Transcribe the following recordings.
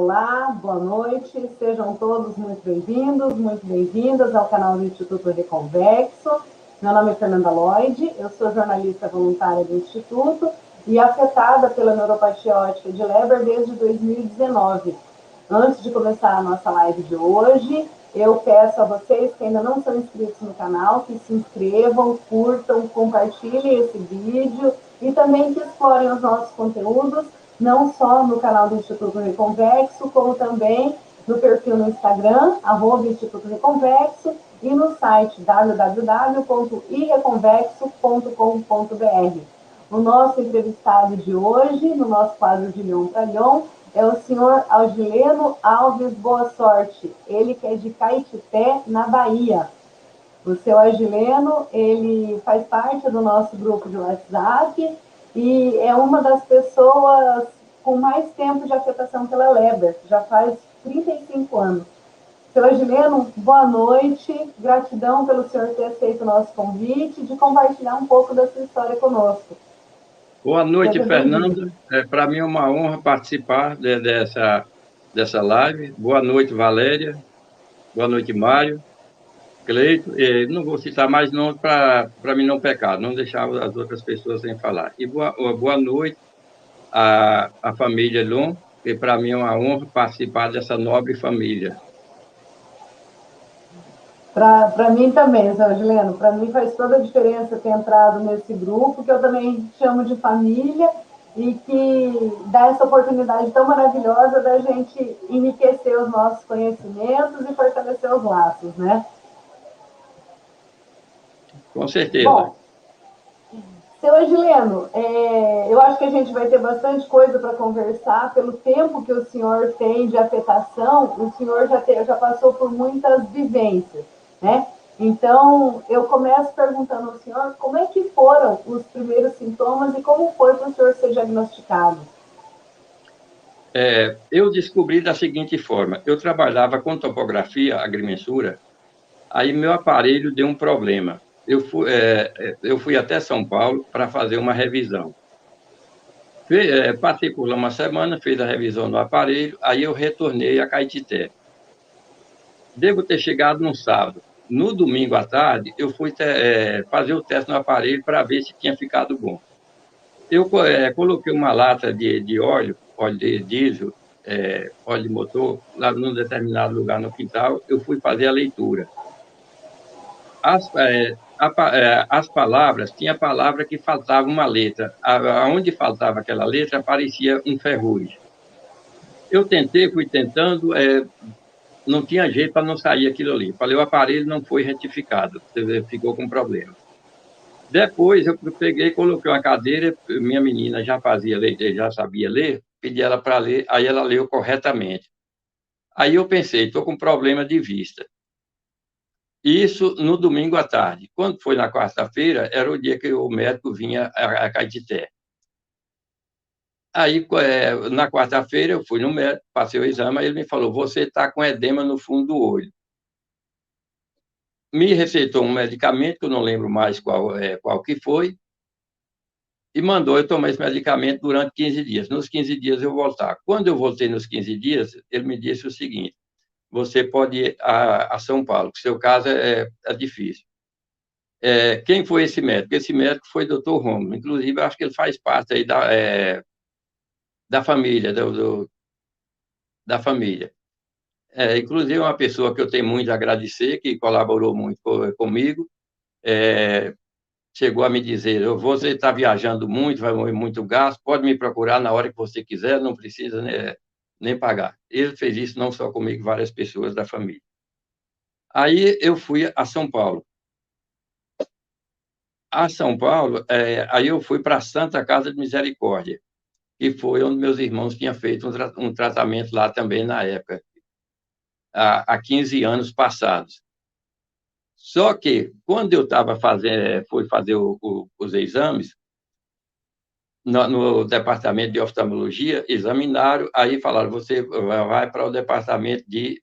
olá, boa noite, sejam todos muito bem-vindos, muito bem-vindas ao canal do Instituto Reconvexo. Meu nome é Fernanda Lloyd, eu sou jornalista voluntária do Instituto e afetada pela neuropatia óptica de Leber desde 2019. Antes de começar a nossa live de hoje, eu peço a vocês que ainda não são inscritos no canal, que se inscrevam, curtam, compartilhem esse vídeo e também que explorem os nossos conteúdos, não só no canal do Instituto Reconvexo, como também no perfil no Instagram, @Instituto Reconvexo, e no site www.ireconvexo.com.br. O nosso entrevistado de hoje, no nosso quadro de Lyon para Lyon, é o senhor Augileno Alves Boa Sorte, ele que é de Caetité, na Bahia. O seu Augileno, ele faz parte do nosso grupo de WhatsApp e é uma das pessoas com mais tempo de afetação pela Leber, já faz 35 anos. Seu Augileno, boa noite, gratidão pelo senhor ter aceito o nosso convite de compartilhar um pouco da sua história conosco. Boa noite, Fernanda. Para mim é uma honra participar dessa live. Boa noite, Valéria. Boa noite, Mário. Cleito. Não vou citar mais nomes para mim não pecar, não deixar as outras pessoas sem falar. E boa noite à família Lon, que para mim é uma honra participar dessa nobre família. Para mim também, Zé Augileno, para mim faz toda a diferença ter entrado nesse grupo, que eu também chamo de família, e que dá essa oportunidade tão maravilhosa da gente enriquecer os nossos conhecimentos e fortalecer os laços, né? Com certeza. Bom, seu Augileno, eu acho que a gente vai ter bastante coisa para conversar. Pelo tempo que o senhor tem de afetação, o senhor já passou por muitas vivências, né? Então, eu começo perguntando ao senhor como é que foram os primeiros sintomas e como foi para o senhor ser diagnosticado. Eu descobri da seguinte forma: eu trabalhava com topografia, agrimensura, aí meu aparelho deu um problema. Eu fui até São Paulo para fazer uma revisão. Passei por lá uma semana, fiz a revisão do aparelho, aí eu retornei a Caetité. Devo ter chegado no sábado. No domingo à tarde, eu fui fazer o teste no aparelho para ver se tinha ficado bom. Eu coloquei uma lata de óleo de diesel, óleo de motor, lá num determinado lugar no quintal, eu fui fazer a leitura. As palavras, tinha palavra que faltava uma letra. Aonde faltava aquela letra, aparecia um ferrugem. Eu tentei, fui tentando, não tinha jeito para não sair aquilo ali. Falei, o aparelho não foi retificado, ficou com problema. Depois eu peguei, coloquei uma cadeira, minha menina já fazia ler, já sabia ler, pedi ela para ler, aí ela leu corretamente. Aí eu pensei, estou com problema de vista. Isso no domingo à tarde. Quando foi na quarta-feira, era o dia que o médico vinha a Caetité. Aí, na quarta-feira, eu fui no médico, passei o exame, aí ele me falou, você está com edema no fundo do olho. Me receitou um medicamento, que eu não lembro mais qual que foi, e mandou eu tomar esse medicamento durante 15 dias. Nos 15 dias eu voltar. Quando eu voltei nos 15 dias, ele me disse o seguinte, você pode ir a São Paulo, que seu caso é difícil. Quem foi esse médico? Esse médico foi o Dr. Romulo. Inclusive, acho que ele faz parte aí da família, da família. Inclusive, é uma pessoa que eu tenho muito a agradecer, que colaborou muito comigo. Chegou a me dizer, você está viajando muito, vai morrer muito gasto, pode me procurar na hora que você quiser, não precisa nem pagar. Ele fez isso não só comigo, várias pessoas da família. Aí eu fui a São Paulo. A São Paulo, aí eu fui para a Santa Casa de Misericórdia, que foi onde meus irmãos tinham feito um tratamento lá também na época, há 15 anos passados. Só que, quando eu fui fazer os exames, no departamento de oftalmologia, examinaram, aí falaram, você vai para o departamento de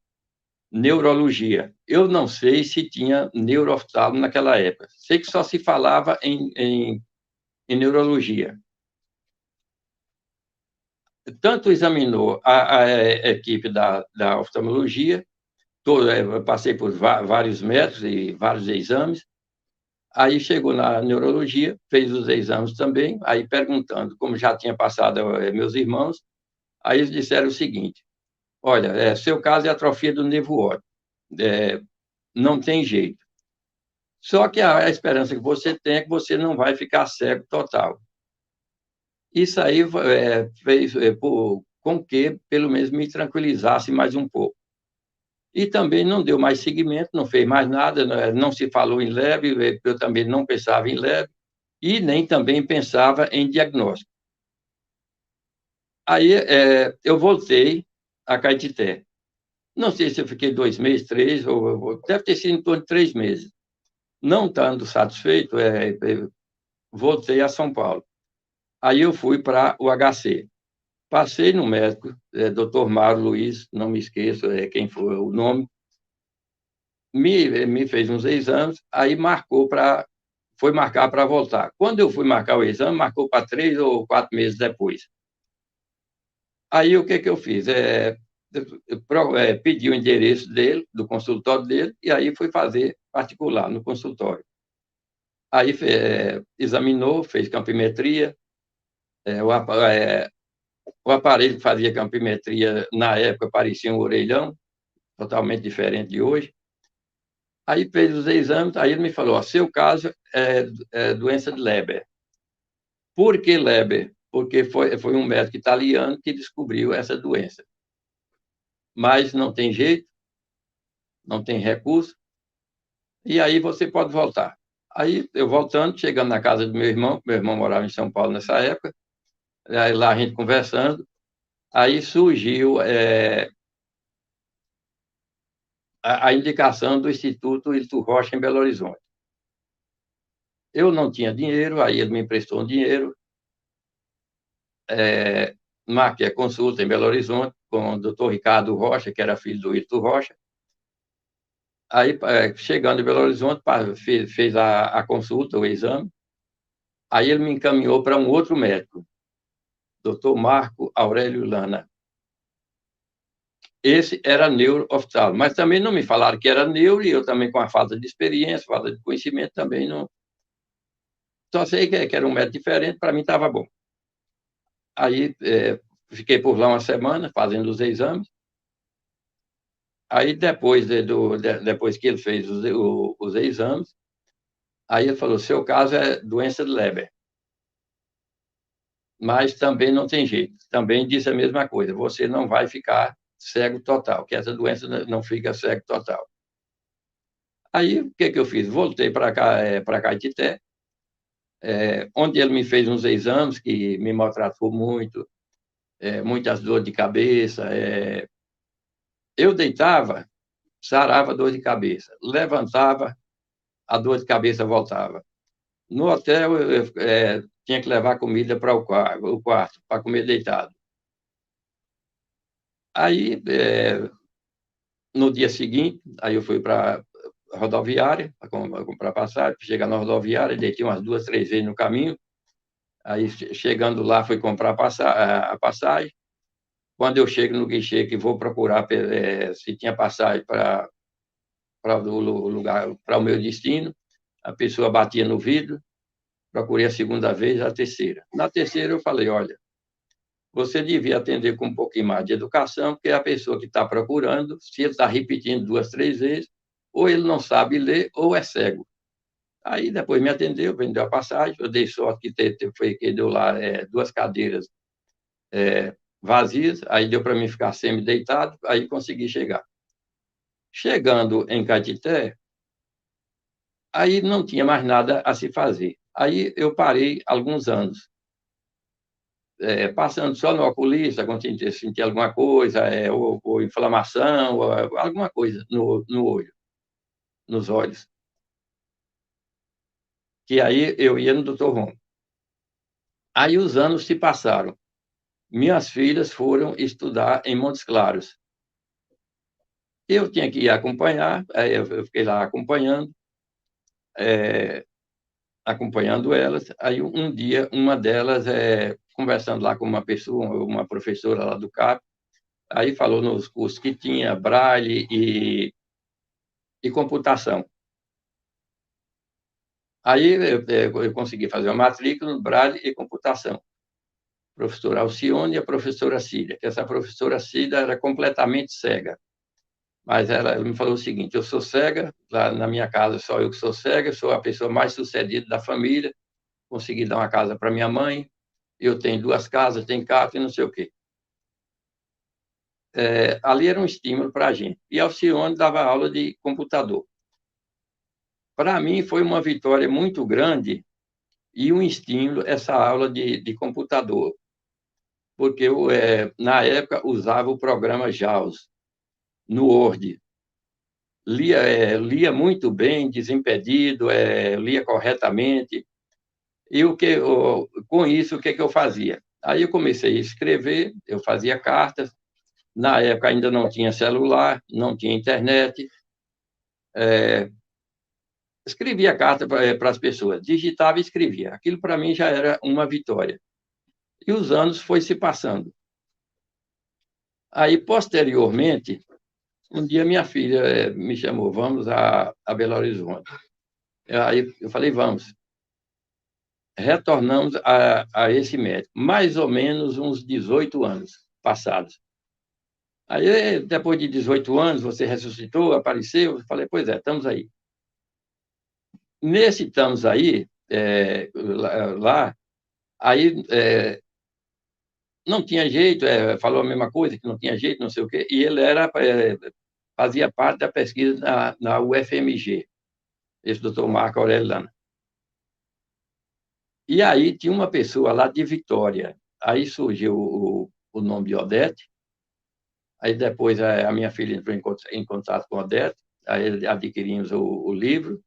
neurologia. Eu não sei se tinha neurooftalmo naquela época. Sei que só se falava em neurologia. tanto examinou a equipe da oftalmologia, eu passei por vários médicos e vários exames, aí chegou na neurologia, fez os exames também, aí perguntando, como já tinha passado meus irmãos, aí eles disseram o seguinte: olha, seu caso é atrofia do nervo óptico, não tem jeito. Só que a esperança que você tem é que você não vai ficar cego total. Isso aí fez com que, pelo menos, me tranquilizasse mais um pouco. E também não deu mais seguimento, não fez mais nada, não se falou em leve, eu também não pensava em leve, e nem também pensava em diagnóstico. Aí eu voltei a Caetité. Não sei se eu fiquei 2 meses, 3, ou deve ter sido em torno de 3 meses. Não estando satisfeito, voltei a São Paulo. Aí eu fui para o HC. Passei no médico, Dr. Mário Luiz, não me esqueço quem foi o nome, me fez uns exames, aí foi marcar para voltar. Quando eu fui marcar o exame, marcou para 3 ou 4 meses depois. Aí o que eu fiz? Pedi o endereço dele, do consultório dele, e aí fui fazer particular no consultório. Aí examinou, fez campimetria, o aparelho que fazia campimetria na época parecia um orelhão, totalmente diferente de hoje. Aí fez os exames, aí ele me falou: seu caso é doença de Leber. Por que Leber? Porque foi um médico italiano que descobriu essa doença. Mas não tem jeito, não tem recurso, e aí você pode voltar. Aí eu voltando, chegando na casa do meu irmão morava em São Paulo nessa época, aí lá a gente conversando, aí surgiu a indicação do Instituto Hilton Rocha em Belo Horizonte. Eu não tinha dinheiro, aí ele me emprestou um dinheiro, marquei a consulta em Belo Horizonte com o doutor Ricardo Rocha, que era filho do Hilton Rocha. Aí, chegando em Belo Horizonte, fez a consulta, o exame. Aí ele me encaminhou para um outro médico, doutor Marco Aurélio Lana. Esse era neuro-oftalmo, mas também não me falaram que era neuro, e eu também, com a falta de experiência, falta de conhecimento, também não. Só sei que era um médico diferente, para mim estava bom. Aí fiquei por lá uma semana fazendo os exames. Aí depois que ele fez os exames, aí ele falou: seu caso é doença de Leber, mas também não tem jeito. Também disse a mesma coisa: você não vai ficar cego total, que essa doença não fica cego total. Aí o que eu fiz? Voltei para cá, para Caetité, onde ele me fez uns exames que me maltratou muito, muitas dores de cabeça. Eu deitava, sarava a dor de cabeça. Levantava, a dor de cabeça voltava. No hotel, eu tinha que levar comida para o quarto, para comer deitado. Aí, no dia seguinte, aí eu fui para a rodoviária, para comprar passagem. Chegar na rodoviária, deitei umas 2, 3 vezes no caminho. Aí, chegando lá, fui comprar a passagem. Quando eu chego no guichê, que vou procurar se tinha passagem para o lugar, para o meu destino, a pessoa batia no vidro. Procurei a segunda vez, a terceira. Na terceira, eu falei: olha, você devia atender com um pouquinho mais de educação, porque é a pessoa que está procurando, se ele está repetindo 2, 3 vezes, ou ele não sabe ler, ou é cego. Aí depois me atendeu, vendeu a passagem, eu dei sorte que deu lá 2 cadeiras vazias, aí deu para mim ficar semi-deitado, aí consegui chegar. Chegando em Caetité, aí não tinha mais nada a se fazer. Aí eu parei alguns anos, passando só no oculista, quando sentir alguma coisa, ou inflamação, ou alguma coisa no olho, nos olhos. Que aí eu ia no Dr. Rom. Aí os anos se passaram. Minhas filhas foram estudar em Montes Claros. Eu tinha que ir acompanhar, aí eu fiquei lá acompanhando. acompanhando elas. Aí, um dia, uma delas, conversando lá com uma pessoa, uma professora lá do CAP, aí falou nos cursos que tinha Braille e computação. Aí eu consegui fazer uma matrícula no Braille e computação. A professora Alcione e a professora Cida, que essa professora Cida era completamente cega. Mas ela me falou o seguinte: eu sou cega, lá na minha casa só eu que sou cega, sou a pessoa mais sucedida da família, consegui dar uma casa para minha mãe, eu tenho 2 casas, tenho carro e não sei o quê. Ali era um estímulo para a gente. E a Alcione dava aula de computador. Para mim, foi uma vitória muito grande e um estímulo essa aula de computador, porque eu, na época, usava o programa JAWS no Word. Lia muito bem, desimpedido, lia corretamente. E com isso, o que eu fazia? Aí eu comecei a escrever, eu fazia cartas. Na época ainda não tinha celular, não tinha internet. Escrevia carta para as pessoas, digitava e escrevia. Aquilo para mim já era uma vitória. E os anos foi se passando. Aí, posteriormente, um dia minha filha me chamou, vamos a Belo Horizonte. Aí eu falei, vamos. Retornamos a esse médico, mais ou menos uns 18 anos passados. Aí, depois de 18 anos, você ressuscitou, apareceu, eu falei, pois é, estamos aí. Nesse estamos aí, lá, aí não tinha jeito, falou a mesma coisa, que não tinha jeito, não sei o quê, e ele fazia parte da pesquisa na UFMG, esse doutor Marco Aurélio Lana. E aí tinha uma pessoa lá de Vitória, aí surgiu o nome de Odete, aí depois a minha filha entrou em contato com a Odete, aí adquirimos o livro,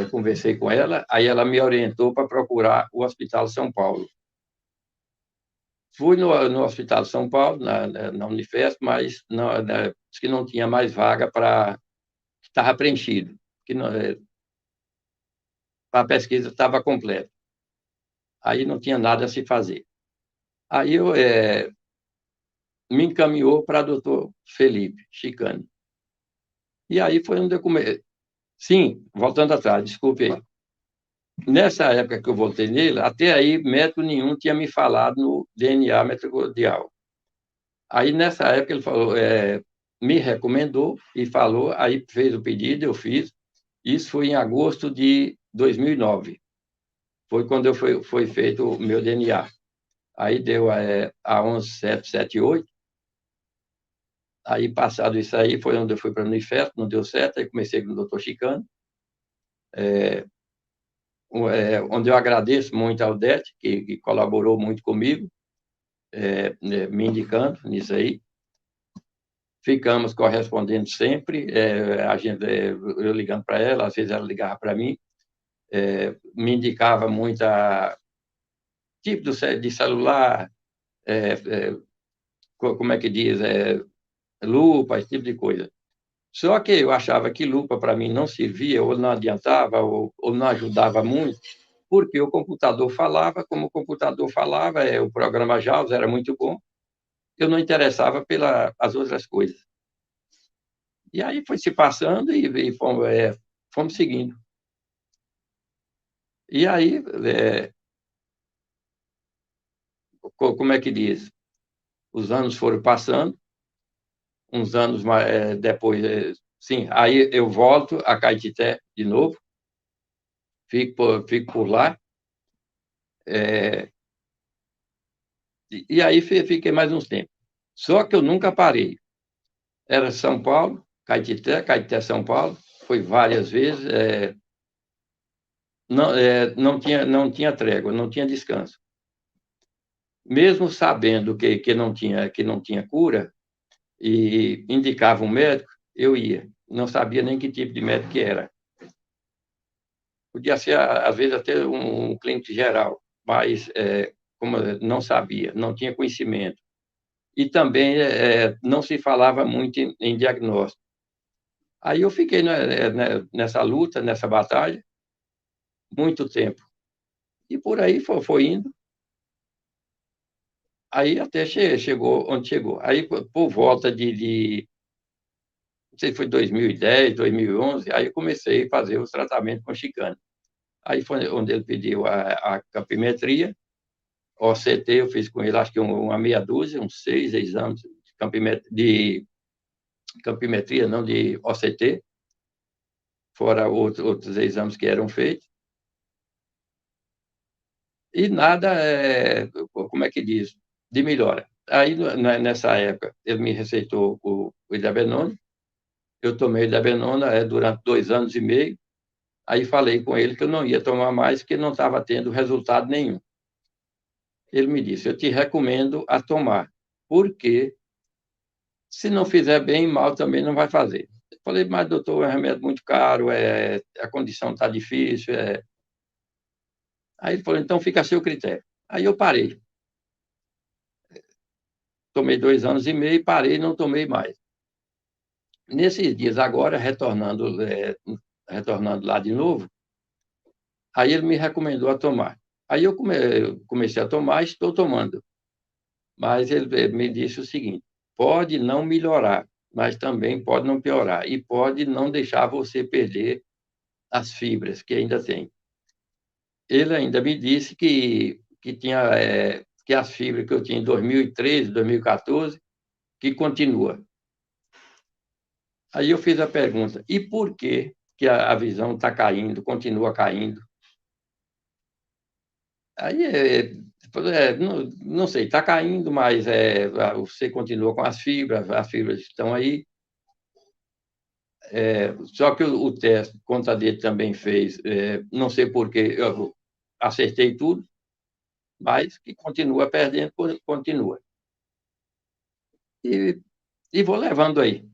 conversei com ela, aí ela me orientou para procurar o Hospital São Paulo. Fui no Hospital São Paulo, na Unifesp, mas disse que não tinha mais vaga para... Estava preenchido, que a pesquisa estava completa. Aí não tinha nada a se fazer. Aí me encaminhou para o doutor Felipe Chicane. E aí foi onde eu comecei. Sim, voltando atrás, desculpe aí. Nessa época que eu voltei nele, até aí médico nenhum tinha me falado no DNA metrocodial. Aí, nessa época, ele falou, me recomendou e falou, aí fez o pedido, eu fiz. Isso foi em agosto de 2009. Foi quando foi feito o meu DNA. Aí deu a 11778. Aí, passado isso aí, foi onde eu fui para a Unifesp, não deu certo, aí comecei com o doutor Chicano, onde eu agradeço muito ao Odete, que colaborou muito comigo, me indicando nisso aí. Ficamos correspondendo sempre, eu ligando para ela, às vezes ela ligava para mim, me indicava muito tipo de celular, como é que diz, lupa, esse tipo de coisa. Só que eu achava que lupa para mim não servia, ou não adiantava, ou não ajudava muito, porque o computador falava, como o computador falava, o programa JAWS era muito bom, eu não interessava pelas outras coisas. E aí foi se passando e fomos seguindo. E aí, como é que diz? Os anos foram passando, uns anos depois, sim, aí eu volto a Caetité de novo, fico por lá, e aí fiquei mais uns tempos. Só que eu nunca parei. Era São Paulo, Caetité, São Paulo, foi várias vezes, não tinha trégua, não tinha descanso. Mesmo sabendo que não tinha cura, e indicava um médico, eu ia. Não sabia nem que tipo de médico que era. Podia ser, às vezes, até um clínico geral, mas como eu não sabia, não tinha conhecimento. E também não se falava muito em diagnóstico. Aí eu fiquei nessa luta, nessa batalha, muito tempo. E por aí foi indo. Aí até chegou onde chegou. Aí, por volta não sei se foi 2010, 2011, aí eu comecei a fazer os tratamentos com Chicane. Aí foi onde ele pediu a campimetria, OCT, eu fiz com ele, acho que uma meia dúzia, uns 6 exames de campimetria, não de OCT, fora outros exames que eram feitos. E nada, como é que diz, de melhora. Aí, nessa época, ele me receitou o Idabenone, eu tomei Idabenone durante 2 anos e meio, aí falei com ele que eu não ia tomar mais, porque não estava tendo resultado nenhum. Ele me disse, eu te recomendo a tomar, porque se não fizer bem, mal também não vai fazer. Eu falei, mas doutor, é um remédio muito caro, a condição está difícil. Aí ele falou, então fica a seu critério. Aí eu parei. Tomei 2 anos e meio, parei e não tomei mais. Nesses dias agora, retornando lá de novo, aí ele me recomendou a tomar. Aí eu comecei a tomar, estou tomando. Mas ele me disse o seguinte: pode não melhorar, mas também pode não piorar. E pode não deixar você perder as fibras que ainda tem. Ele ainda me disse que tinha que as fibras que eu tinha em 2013, 2014, que continua. Aí eu fiz a pergunta: e por que a visão está caindo, continua caindo? Aí, não sei, está caindo, mas você continua com as fibras estão aí. Só que o teste contra dele também fez, não sei por que, eu acertei tudo, mas que continua perdendo, continua. E vou levando aí.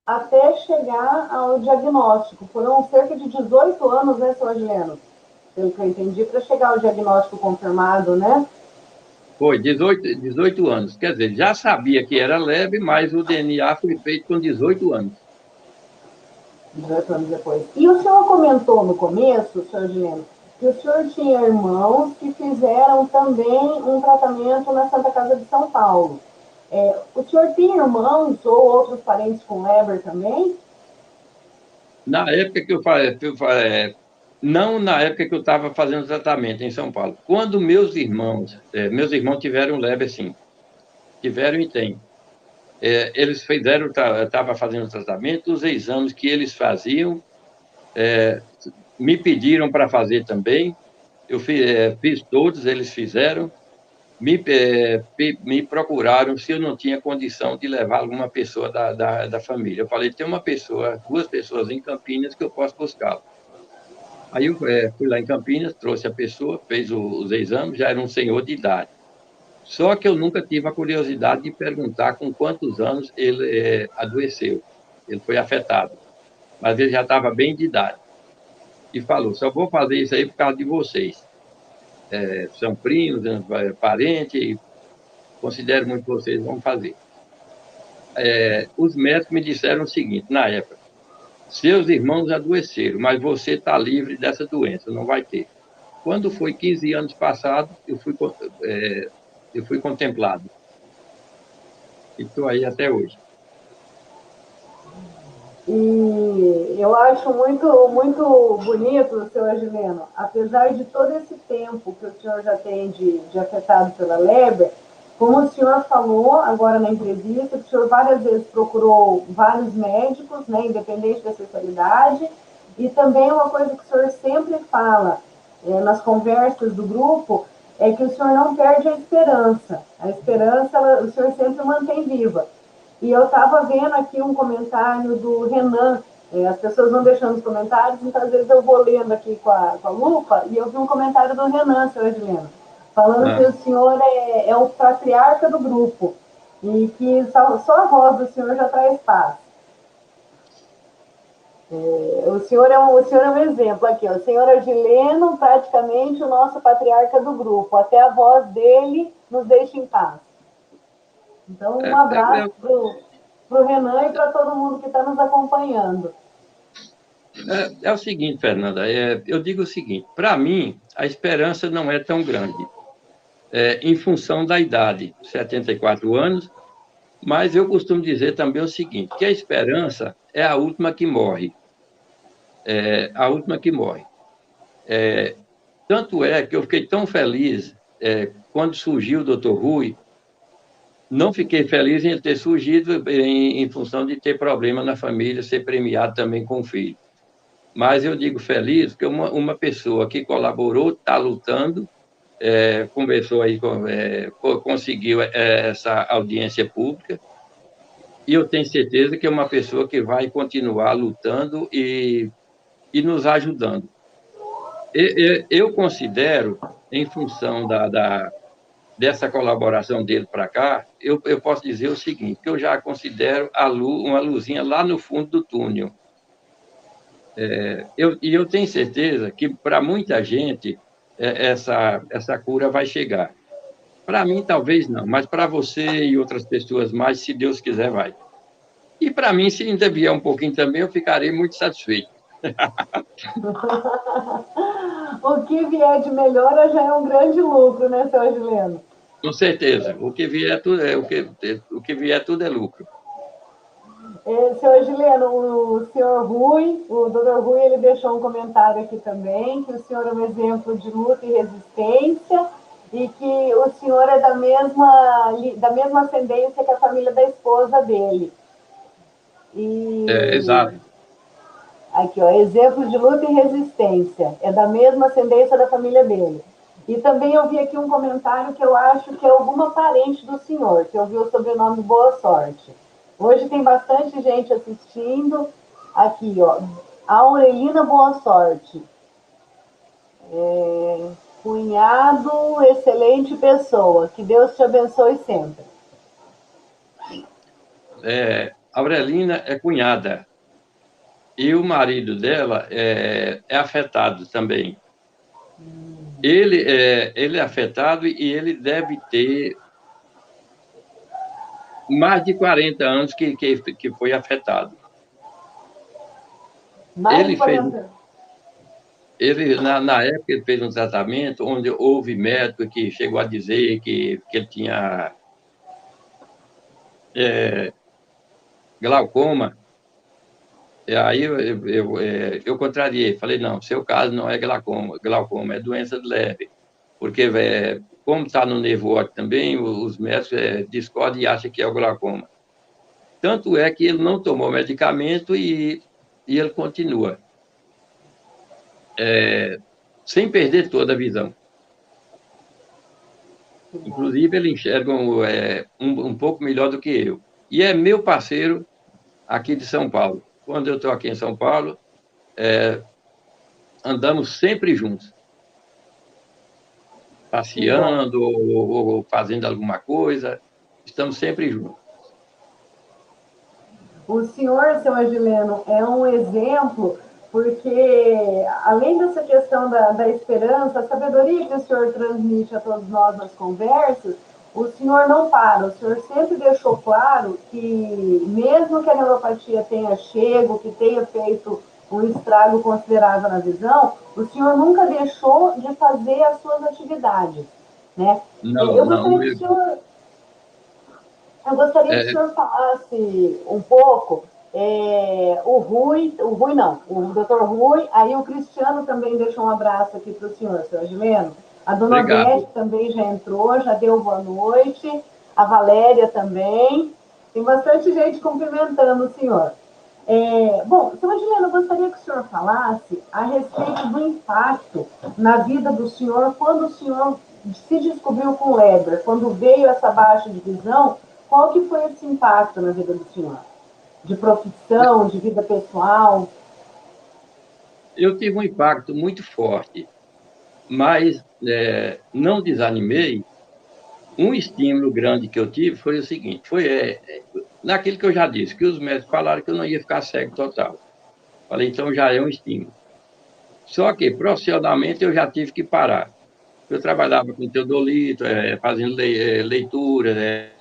Até chegar ao diagnóstico. Foram cerca de 18 anos, né, seu Adileno? Pelo que eu entendi, para chegar ao diagnóstico confirmado, né? Foi 18 anos. Quer dizer, já sabia que era leve, mas o DNA foi feito com 18 anos. 18 anos depois. E o senhor comentou no começo, senhor Adileno, que o senhor tinha irmãos que fizeram também um tratamento na Santa Casa de São Paulo. O senhor tem irmãos ou outros parentes com Leber também? Na época que eu falei, não na época que eu estava fazendo tratamento em São Paulo. Quando meus irmãos tiveram lebre, sim, tiveram e têm. Eles fizeram, estava fazendo tratamento, os exames que eles faziam, me pediram para fazer também. Eu fiz todos, eles fizeram. Me procuraram se eu não tinha condição de levar alguma pessoa da família. Eu falei, tem uma pessoa, 2 pessoas em Campinas que eu posso buscar. Aí eu fui lá em Campinas, trouxe a pessoa, fez os exames, já era um senhor de idade. Só que eu nunca tive a curiosidade de perguntar com quantos anos ele adoeceu. Ele foi afetado, mas ele já estava bem de idade. E falou, só vou fazer isso aí por causa de vocês. São primos, parentes, considero muito vocês, vão fazer. Os médicos me disseram o seguinte, na época, seus irmãos adoeceram, mas você está livre dessa doença, não vai ter. Quando foi 15 anos passados, eu fui contemplado. E estou aí até hoje. E eu acho muito, muito bonito, seu Agileno, apesar de todo esse tempo que o senhor já tem de afetado pela lebre, como o senhor falou agora na entrevista, que o senhor várias vezes procurou vários médicos, né, independente da sexualidade, e também uma coisa que o senhor sempre fala nas conversas do grupo, é que o senhor não perde a esperança. A esperança, o senhor sempre mantém viva. E eu estava vendo aqui um comentário do Renan. As pessoas vão deixando os comentários, então às vezes eu vou lendo aqui com a lupa, e eu vi um comentário do Renan, senhor Edileno, falando que o senhor é o patriarca do grupo, e que só a voz do senhor já traz paz. O senhor é um exemplo aqui, ó. O senhor Edileno, praticamente o nosso patriarca do grupo. Até a voz dele nos deixa em paz. Então, um É, abraço para o Renan e para todo mundo que está nos acompanhando. É o seguinte, Fernanda, eu digo o seguinte: para mim, a esperança não é tão grande, em função da idade, 74 anos, mas eu costumo dizer também o seguinte, que a esperança é a última que morre, a última que morre. Tanto é que eu fiquei tão feliz quando surgiu o Dr. Rui, não fiquei feliz em ele ter surgido em função de ter problema na família, ser premiado também com o filho. Mas eu digo feliz porque uma pessoa que colaborou, está lutando, conversou aí, conseguiu essa audiência pública, e eu tenho certeza que é uma pessoa que vai continuar lutando e nos ajudando. Eu considero, em função dessa colaboração dele para cá, eu posso dizer o seguinte, que eu já considero uma luzinha lá no fundo do túnel. E eu tenho certeza que, para muita gente, essa cura vai chegar. Para mim, talvez não, mas para você e outras pessoas mais, se Deus quiser, vai. E para mim, se ainda vier um pouquinho também, eu ficarei muito satisfeito. O que vier de melhora já é um grande lucro, né, seu Agileno? Com certeza. O que vier, o que vier tudo é lucro. Seu Agileno, o senhor Rui, o doutor Rui, ele deixou um comentário aqui também, que o senhor é um exemplo de luta e resistência, e que o senhor é da mesma ascendência que a família da esposa dele. E Exato. aqui, ó, exemplo de luta e resistência. É da mesma ascendência da família dele. E também eu vi aqui um comentário que eu acho que é alguma parente do senhor, que eu vi o sobrenome Boa Sorte. Hoje tem bastante gente assistindo. Aqui, ó, a Aurelina Boa Sorte. Cunhado, excelente pessoa. Que Deus te abençoe sempre. A Aurelina é cunhada. E o marido dela é afetado também. Ele é afetado e ele deve ter mais de 40 anos que foi afetado. Mais de Ele fez, 40 anos. na época, ele fez um tratamento onde houve médico que chegou a dizer que ele tinha glaucoma. E aí eu contrariei, falei, não, seu caso não é glaucoma é doença leve, porque como está no nervo óptico também, os médicos discordam e acham que é o glaucoma. Tanto é que ele não tomou medicamento e ele continua, sem perder toda a visão. Inclusive, ele enxerga um pouco melhor do que eu. E é meu parceiro aqui de São Paulo. Quando eu estou aqui em São Paulo, andamos sempre juntos, passeando ou fazendo alguma coisa, estamos sempre juntos. O senhor, seu Agileno, é um exemplo, porque além dessa questão da esperança, a sabedoria que o senhor transmite a todos nós nas conversas, o senhor não para, o senhor sempre deixou claro que, mesmo que a neuropatia tenha chego, que tenha feito um estrago considerável na visão, o senhor nunca deixou de fazer as suas atividades. Né? Não, Eu não. gostaria que o senhor eu gostaria que o senhor falasse um pouco, o Rui não, o doutor Rui, aí o Cristiano também deixou um abraço aqui para o senhor, seu Agileno. A dona Beth Obrigado. também já entrou, já deu boa noite, a Valéria também. Tem bastante gente cumprimentando o senhor. Bom, seu Agileno, eu gostaria que o senhor falasse a respeito do impacto na vida do senhor quando o senhor se descobriu com lepra, quando veio essa baixa de visão, qual que foi esse impacto na vida do senhor? De profissão, de vida pessoal? Eu tive um impacto muito forte, mas não desanimei. Um estímulo grande que eu tive foi o seguinte, naquilo que eu já disse, que os médicos falaram que eu não ia ficar cego total. Falei, então já é um estímulo. Só que, profissionalmente, eu já tive que parar. Eu trabalhava com teodolito, fazendo leitura,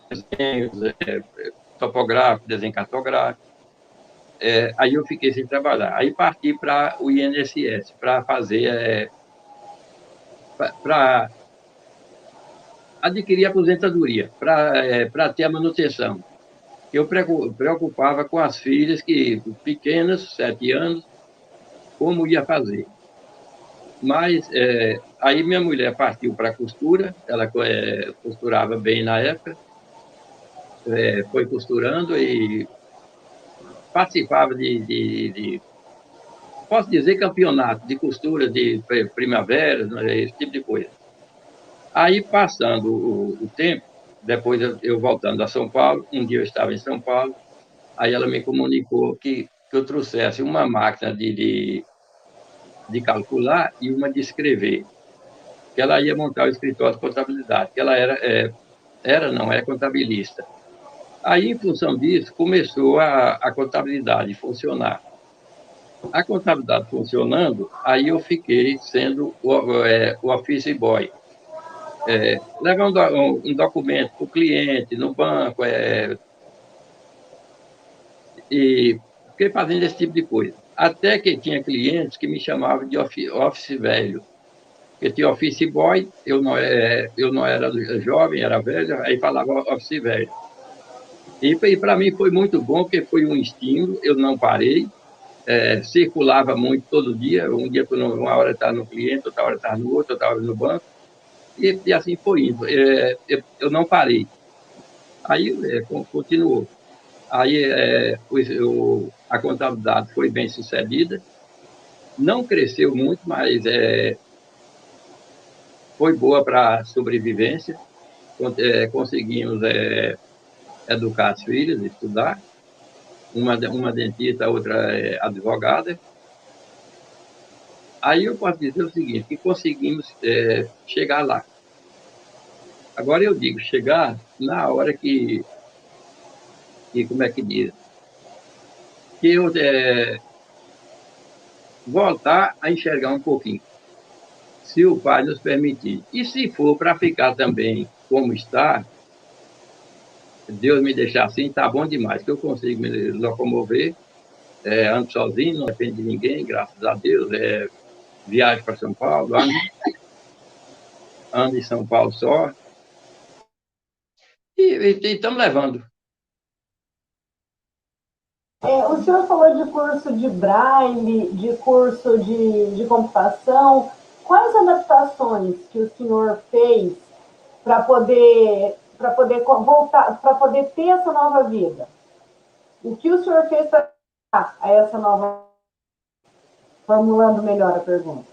desenhos, topográfico, desenho cartográfico. Aí eu fiquei sem trabalhar. Aí parti para o INSS, para fazer, para adquirir aposentadoria, para ter a manutenção. Eu preocupava com as filhas que pequenas, 7 anos, como ia fazer. Mas aí minha mulher partiu para a costura, ela costurava bem na época, foi costurando e participava posso dizer, campeonato de costura de primavera, né, esse tipo de coisa. Aí, passando o tempo, depois eu voltando a São Paulo, um dia eu estava em São Paulo, aí ela me comunicou que eu trouxesse uma máquina de calcular e uma de escrever, que ela ia montar o escritório de contabilidade, que ela não, é contabilista. Aí, em função disso, começou a contabilidade funcionar. A contabilidade funcionando, aí eu fiquei sendo o office boy, levando um documento para o cliente, no banco, e fiquei fazendo esse tipo de coisa. Até que tinha clientes que me chamavam de office velho, porque tinha office boy, eu não era jovem, era velho, aí falava office velho. E para mim foi muito bom, porque foi um estímulo, eu não parei, circulava muito todo dia, um dia, uma hora estava no cliente, outra hora estava no outro, outra hora no banco, e assim foi indo. Eu não parei. Aí continuou. Aí a contabilidade foi bem sucedida, não cresceu muito, mas foi boa para a sobrevivência. Conseguimos educar as filhas, estudar, uma dentista, a outra advogada. Aí eu posso dizer o seguinte, que conseguimos chegar lá. Agora eu digo, chegar na hora como é que diz, que eu voltar a enxergar um pouquinho, se o Pai nos permitir. E se for para ficar também como está, Deus me deixar assim, tá bom demais, que eu consigo me locomover, ando sozinho, não depende de ninguém, graças a Deus, viajo para São Paulo, ando em São Paulo só, e estamos levando. O senhor falou de curso de braille, de curso de computação. Quais adaptações que o senhor fez para poder voltar, para poder ter essa nova vida? O que o senhor fez para a essa nova, formulando melhor a pergunta?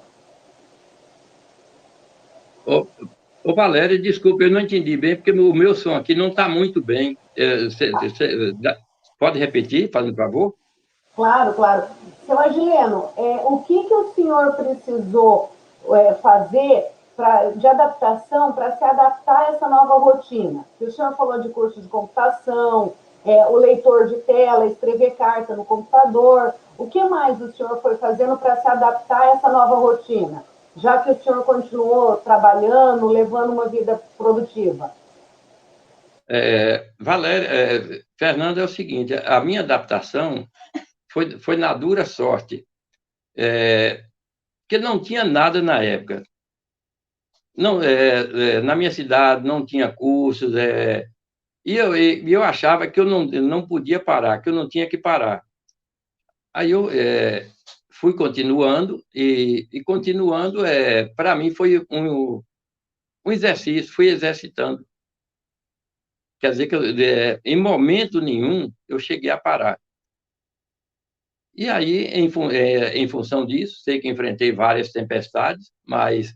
Ô Valéria, desculpa, eu não entendi bem, porque o meu som aqui não está muito bem. Pode repetir, fazendo favor? Claro, claro. Seu Agileno, o que o senhor precisou fazer de adaptação para se adaptar a essa nova rotina? O senhor falou de curso de computação, o leitor de tela, escrever carta no computador. O que mais o senhor foi fazendo para se adaptar a essa nova rotina? Já que o senhor continuou trabalhando, levando uma vida produtiva. Valéria, Fernando, é o seguinte, a minha adaptação foi na dura sorte, porque não tinha nada na época. Não, na minha cidade não tinha cursos, e eu achava que eu não podia parar, que eu não tinha que parar. Aí eu fui continuando, e continuando, para mim foi um exercício, fui exercitando. Quer dizer que em momento nenhum eu cheguei a parar. E aí, em função disso, sei que enfrentei várias tempestades, mas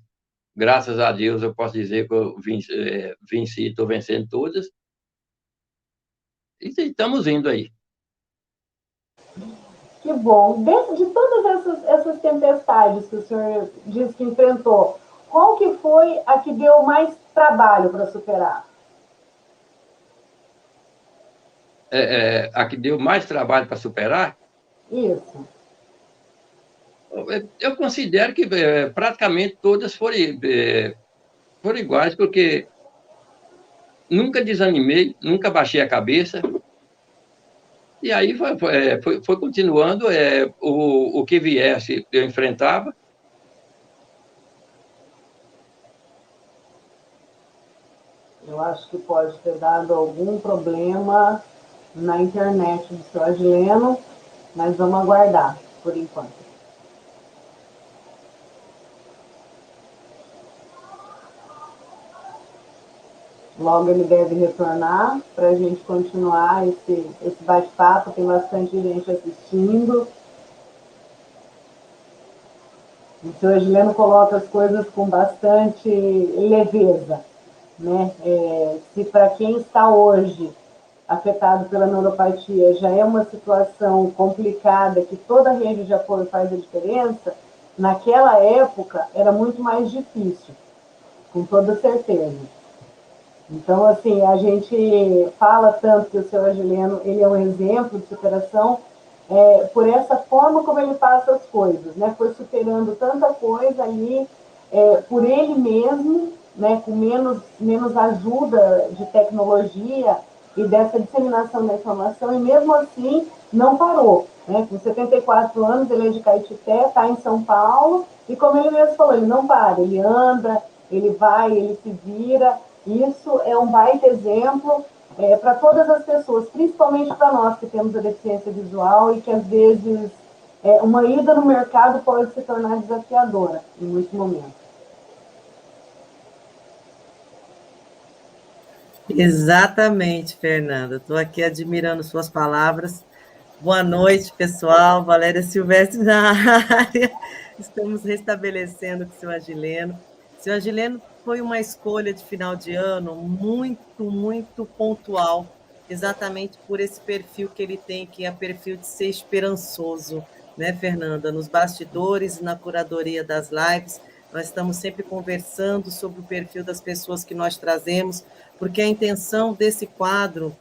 graças a Deus eu posso dizer que eu venci, estou vencendo todas, e estamos indo aí. Que bom. Dentro de todas essas tempestades que o senhor disse que enfrentou, qual que foi a que deu mais trabalho para superar? A que deu mais trabalho para superar? Isso. Eu considero que praticamente todas foram iguais, porque nunca desanimei, nunca baixei a cabeça, E aí foi continuando, o que viesse eu enfrentava. Eu acho que pode ter dado algum problema na internet do seu Agileno, mas vamos aguardar por enquanto. Logo ele deve retornar para a gente continuar esse bate-papo. Tem bastante gente assistindo. O seu Agileno coloca as coisas com bastante leveza, né? Se para quem está hoje afetado pela neuropatia já é uma situação complicada, que toda a rede de apoio faz a diferença, naquela época era muito mais difícil, com toda certeza. Então, assim, a gente fala tanto que o seu Agileno ele é um exemplo de superação por essa forma como ele passa as coisas, né? Foi superando tanta coisa ali por ele mesmo, né? Com menos ajuda de tecnologia e dessa disseminação da informação, e mesmo assim não parou, né? Com 74 anos, ele é de Caetité, está em São Paulo, e como ele mesmo falou, ele não para, ele anda, ele vai, ele se vira. Isso é um baita exemplo para todas as pessoas, principalmente para nós que temos a deficiência visual e que às vezes uma ida no mercado pode se tornar desafiadora em muitos momentos. Exatamente, Fernanda. Estou aqui admirando suas palavras. Boa noite, pessoal. Valéria Silvestre na área. Estamos restabelecendo com o seu Agileno. Seu Agileno foi uma escolha de final de ano muito, muito pontual, exatamente por esse perfil que ele tem, que é o perfil de ser esperançoso, né, Fernanda? Nos bastidores, na curadoria das lives, nós estamos sempre conversando sobre o perfil das pessoas que nós trazemos, porque a intenção desse quadro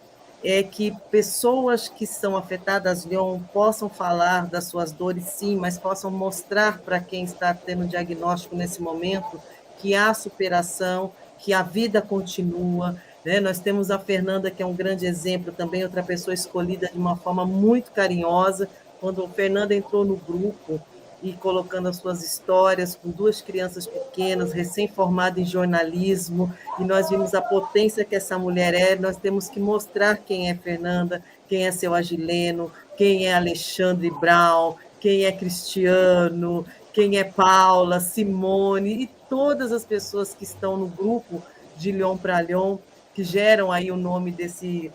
é que pessoas que são afetadas, Leon, possam falar das suas dores, sim, mas possam mostrar para quem está tendo diagnóstico nesse momento que há superação, que a vida continua, né? Nós temos a Fernanda, que é um grande exemplo também, outra pessoa escolhida de uma forma muito carinhosa. Quando a Fernanda entrou no grupo e colocando as suas histórias com 2 crianças pequenas, recém-formada em jornalismo, e nós vimos a potência que essa mulher é. Nós temos que mostrar quem é Fernanda, quem é seu Agileno, quem é Alexandre Brown, quem é Cristiano, quem é Paula, Simone, e todas as pessoas que estão no grupo de Lyon para Lyon, que geram aí o nome desse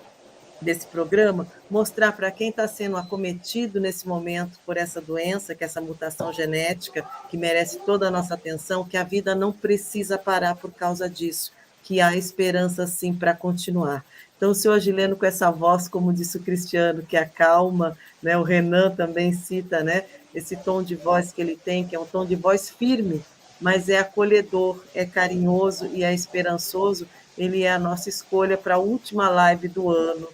programa, mostrar para quem está sendo acometido nesse momento por essa doença, que é essa mutação genética, que merece toda a nossa atenção, que a vida não precisa parar por causa disso, que há esperança sim para continuar. Então, o senhor Agileno, com essa voz, como disse o Cristiano, que acalma, né? O Renan também cita, né? Esse tom de voz que ele tem, que é um tom de voz firme, mas é acolhedor, é carinhoso e é esperançoso. Ele é a nossa escolha para a última live do ano,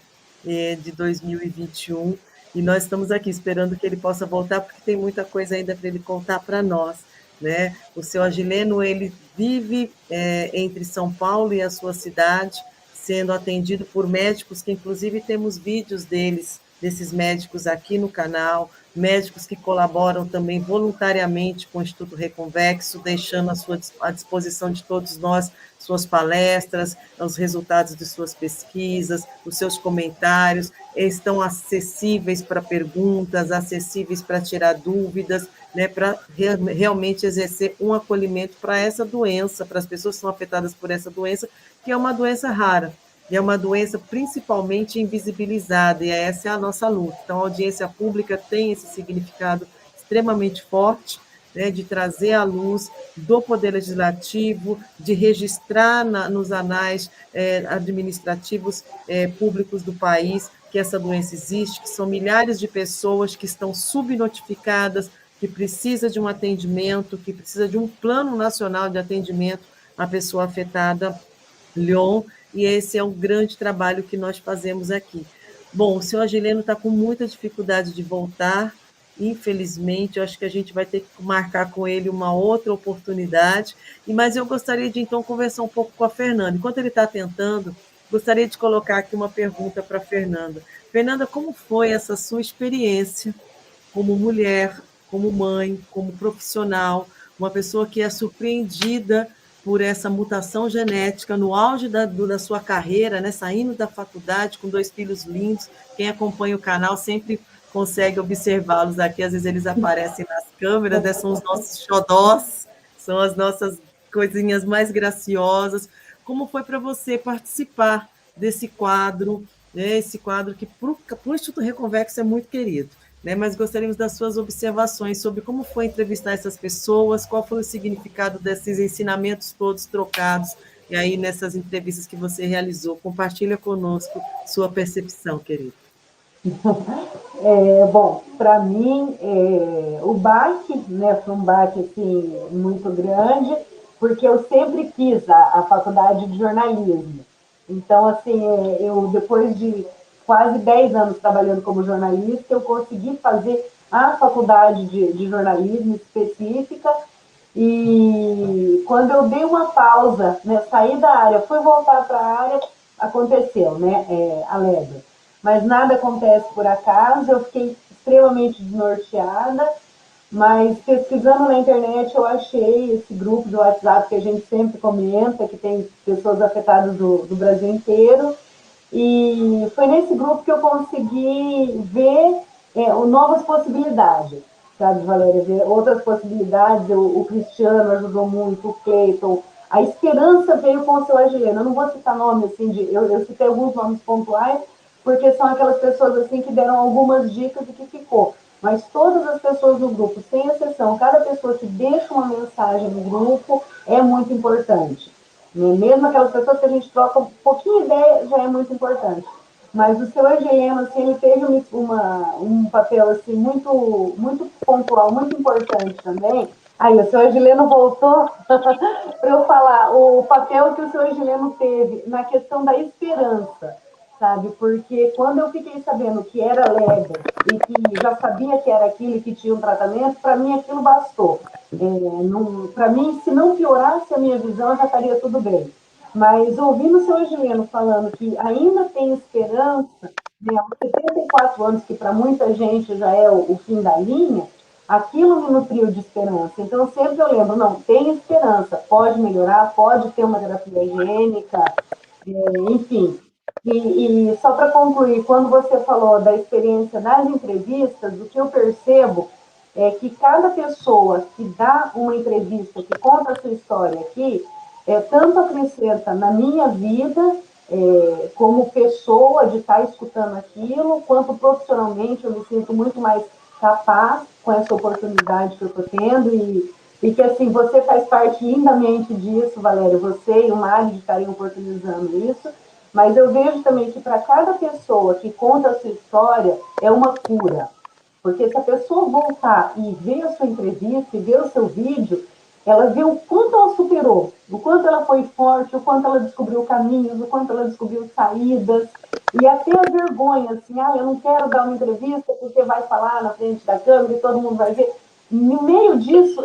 de 2021, e nós estamos aqui esperando que ele possa voltar, porque tem muita coisa ainda para ele contar para nós, né? O seu Agileno, ele vive entre São Paulo e a sua cidade, sendo atendido por médicos, que inclusive temos vídeos desses médicos aqui no canal, médicos que colaboram também voluntariamente com o Instituto Reconvexo, deixando à disposição de todos nós suas palestras, os resultados de suas pesquisas, os seus comentários, estão acessíveis para perguntas, acessíveis para tirar dúvidas, né, para realmente exercer um acolhimento para essa doença, para as pessoas que são afetadas por essa doença, que é uma doença rara, e é uma doença principalmente invisibilizada, e essa é a nossa luta. Então, a audiência pública tem esse significado extremamente forte, né, de trazer à luz do Poder Legislativo, de registrar nos anais administrativos públicos do país que essa doença existe, que são milhares de pessoas que estão subnotificadas, que precisa de um atendimento, que precisa de um plano nacional de atendimento à pessoa afetada, Lyon, e esse é um grande trabalho que nós fazemos aqui. Bom, o senhor Agileno está com muita dificuldade de voltar, infelizmente, eu acho que a gente vai ter que marcar com ele uma outra oportunidade, mas eu gostaria de, então, conversar um pouco com a Fernanda. Enquanto ele está tentando, gostaria de colocar aqui uma pergunta para a Fernanda. Fernanda, como foi essa sua experiência como mulher, como mãe, como profissional, uma pessoa que é surpreendida por essa mutação genética no auge da sua carreira, né, saindo da faculdade com 2 filhos lindos. Quem acompanha o canal sempre consegue observá-los aqui, às vezes eles aparecem nas câmeras, né, são os nossos xodós, são as nossas coisinhas mais graciosas. Como foi para você participar desse quadro, né, esse quadro que para o Instituto Reconvexo é muito querido, né? Mas gostaríamos das suas observações sobre como foi entrevistar essas pessoas, qual foi o significado desses ensinamentos todos trocados, e aí nessas entrevistas que você realizou. Compartilha conosco sua percepção, querido. Bom, para mim, o baque, né, foi um baque assim, muito grande, porque eu sempre quis a faculdade de jornalismo. Então, assim, eu depois de quase 10 anos trabalhando como jornalista, eu consegui fazer a faculdade de jornalismo específica. E quando eu dei uma pausa, né, saí da área, fui voltar para a área, aconteceu, né, a leda. Mas nada acontece por acaso, eu fiquei extremamente desnorteada, mas pesquisando na internet eu achei esse grupo do WhatsApp que a gente sempre comenta, que tem pessoas afetadas do Brasil inteiro, e foi nesse grupo que eu consegui ver novas possibilidades, sabe, Valéria? Ver outras possibilidades. O Cristiano ajudou muito, o Cleiton. A esperança veio com o seu Agileno. Eu não vou citar nome, assim, eu citei alguns nomes pontuais, porque são aquelas pessoas assim que deram algumas dicas do que ficou. Mas todas as pessoas do grupo, sem exceção, cada pessoa que deixa uma mensagem no grupo é muito importante. Mesmo aquelas pessoas que a gente troca um pouquinho de ideia, já é muito importante. Mas o seu Argelino, assim, ele teve um papel assim, muito, muito pontual, muito importante também. Aí, o seu Argelino voltou para eu falar o papel que o seu Argelino teve na questão da esperança, sabe? Porque quando eu fiquei sabendo que era leve e que já sabia que era aquilo e que tinha um tratamento, para mim aquilo bastou. Para mim, se não piorasse a minha visão, já estaria tudo bem. Mas ouvindo o seu Angelino falando que ainda tem esperança, né, aos 74 anos, que para muita gente já é o fim da linha, aquilo me nutriu de esperança. Então, sempre eu lembro, não, tem esperança, pode melhorar, pode ter uma terapia higiênica, enfim. E só para concluir, quando você falou da experiência nas entrevistas, o que eu percebo é que cada pessoa que dá uma entrevista, que conta a sua história aqui, tanto acrescenta na minha vida, como pessoa de estar escutando aquilo, quanto profissionalmente eu me sinto muito mais capaz com essa oportunidade que eu estou tendo e que, assim, você faz parte lindamente disso, Valéria, você e o Mário de estarem oportunizando isso, mas eu vejo também que para cada pessoa que conta a sua história é uma cura. Porque se a pessoa voltar e ver a sua entrevista e ver o seu vídeo, ela vê o quanto ela superou, o quanto ela foi forte, o quanto ela descobriu caminhos, o quanto ela descobriu saídas. E até a vergonha, assim, eu não quero dar uma entrevista porque vai falar na frente da câmera e todo mundo vai ver. No meio disso,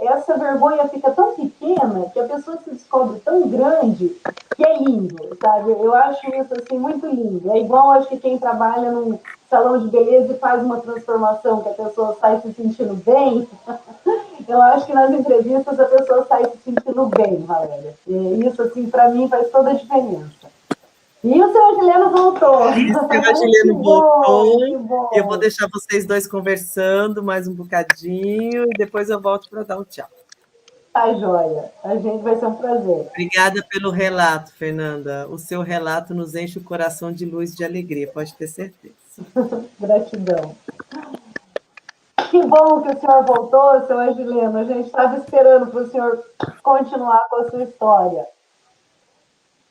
essa vergonha fica tão pequena que a pessoa se descobre tão grande que é lindo, sabe? Eu acho isso assim muito lindo. É igual, acho que quem trabalha num salão de beleza e faz uma transformação que a pessoa sai se sentindo bem. Eu acho que nas entrevistas a pessoa sai se sentindo bem, Valéria. E isso, assim, para mim faz toda a diferença. E o seu Agileno voltou. E o seu Que Agileno bom, que voltou. Eu vou bom. deixar vocês dois conversando mais um bocadinho e depois eu volto para dar um tchau. Tá joia. A gente vai ser um prazer. Obrigada pelo relato, Fernanda. O seu relato nos enche o coração de luz e de alegria, pode ter certeza. Gratidão. Que bom que o senhor voltou, seu Agileno. A gente estava esperando para o senhor continuar com a sua história.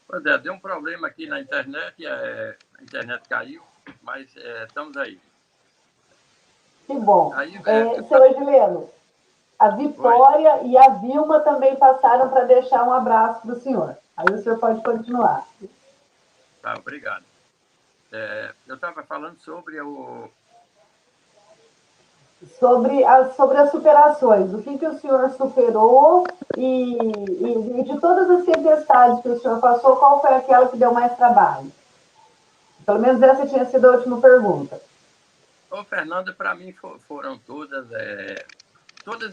Pois é, deu um problema aqui na internet, a internet caiu, mas estamos aí. Que bom. Aí, Seu Agileno, a Vitória e a Vilma também passaram para deixar um abraço para o senhor. Aí o senhor pode continuar. Tá, obrigado. Eu estava falando sobre sobre as superações. O que o senhor superou e de todas as tempestades que o senhor passou, qual foi aquela que deu mais trabalho? Pelo menos essa tinha sido a última pergunta. Ô, Fernanda, para mim foram todas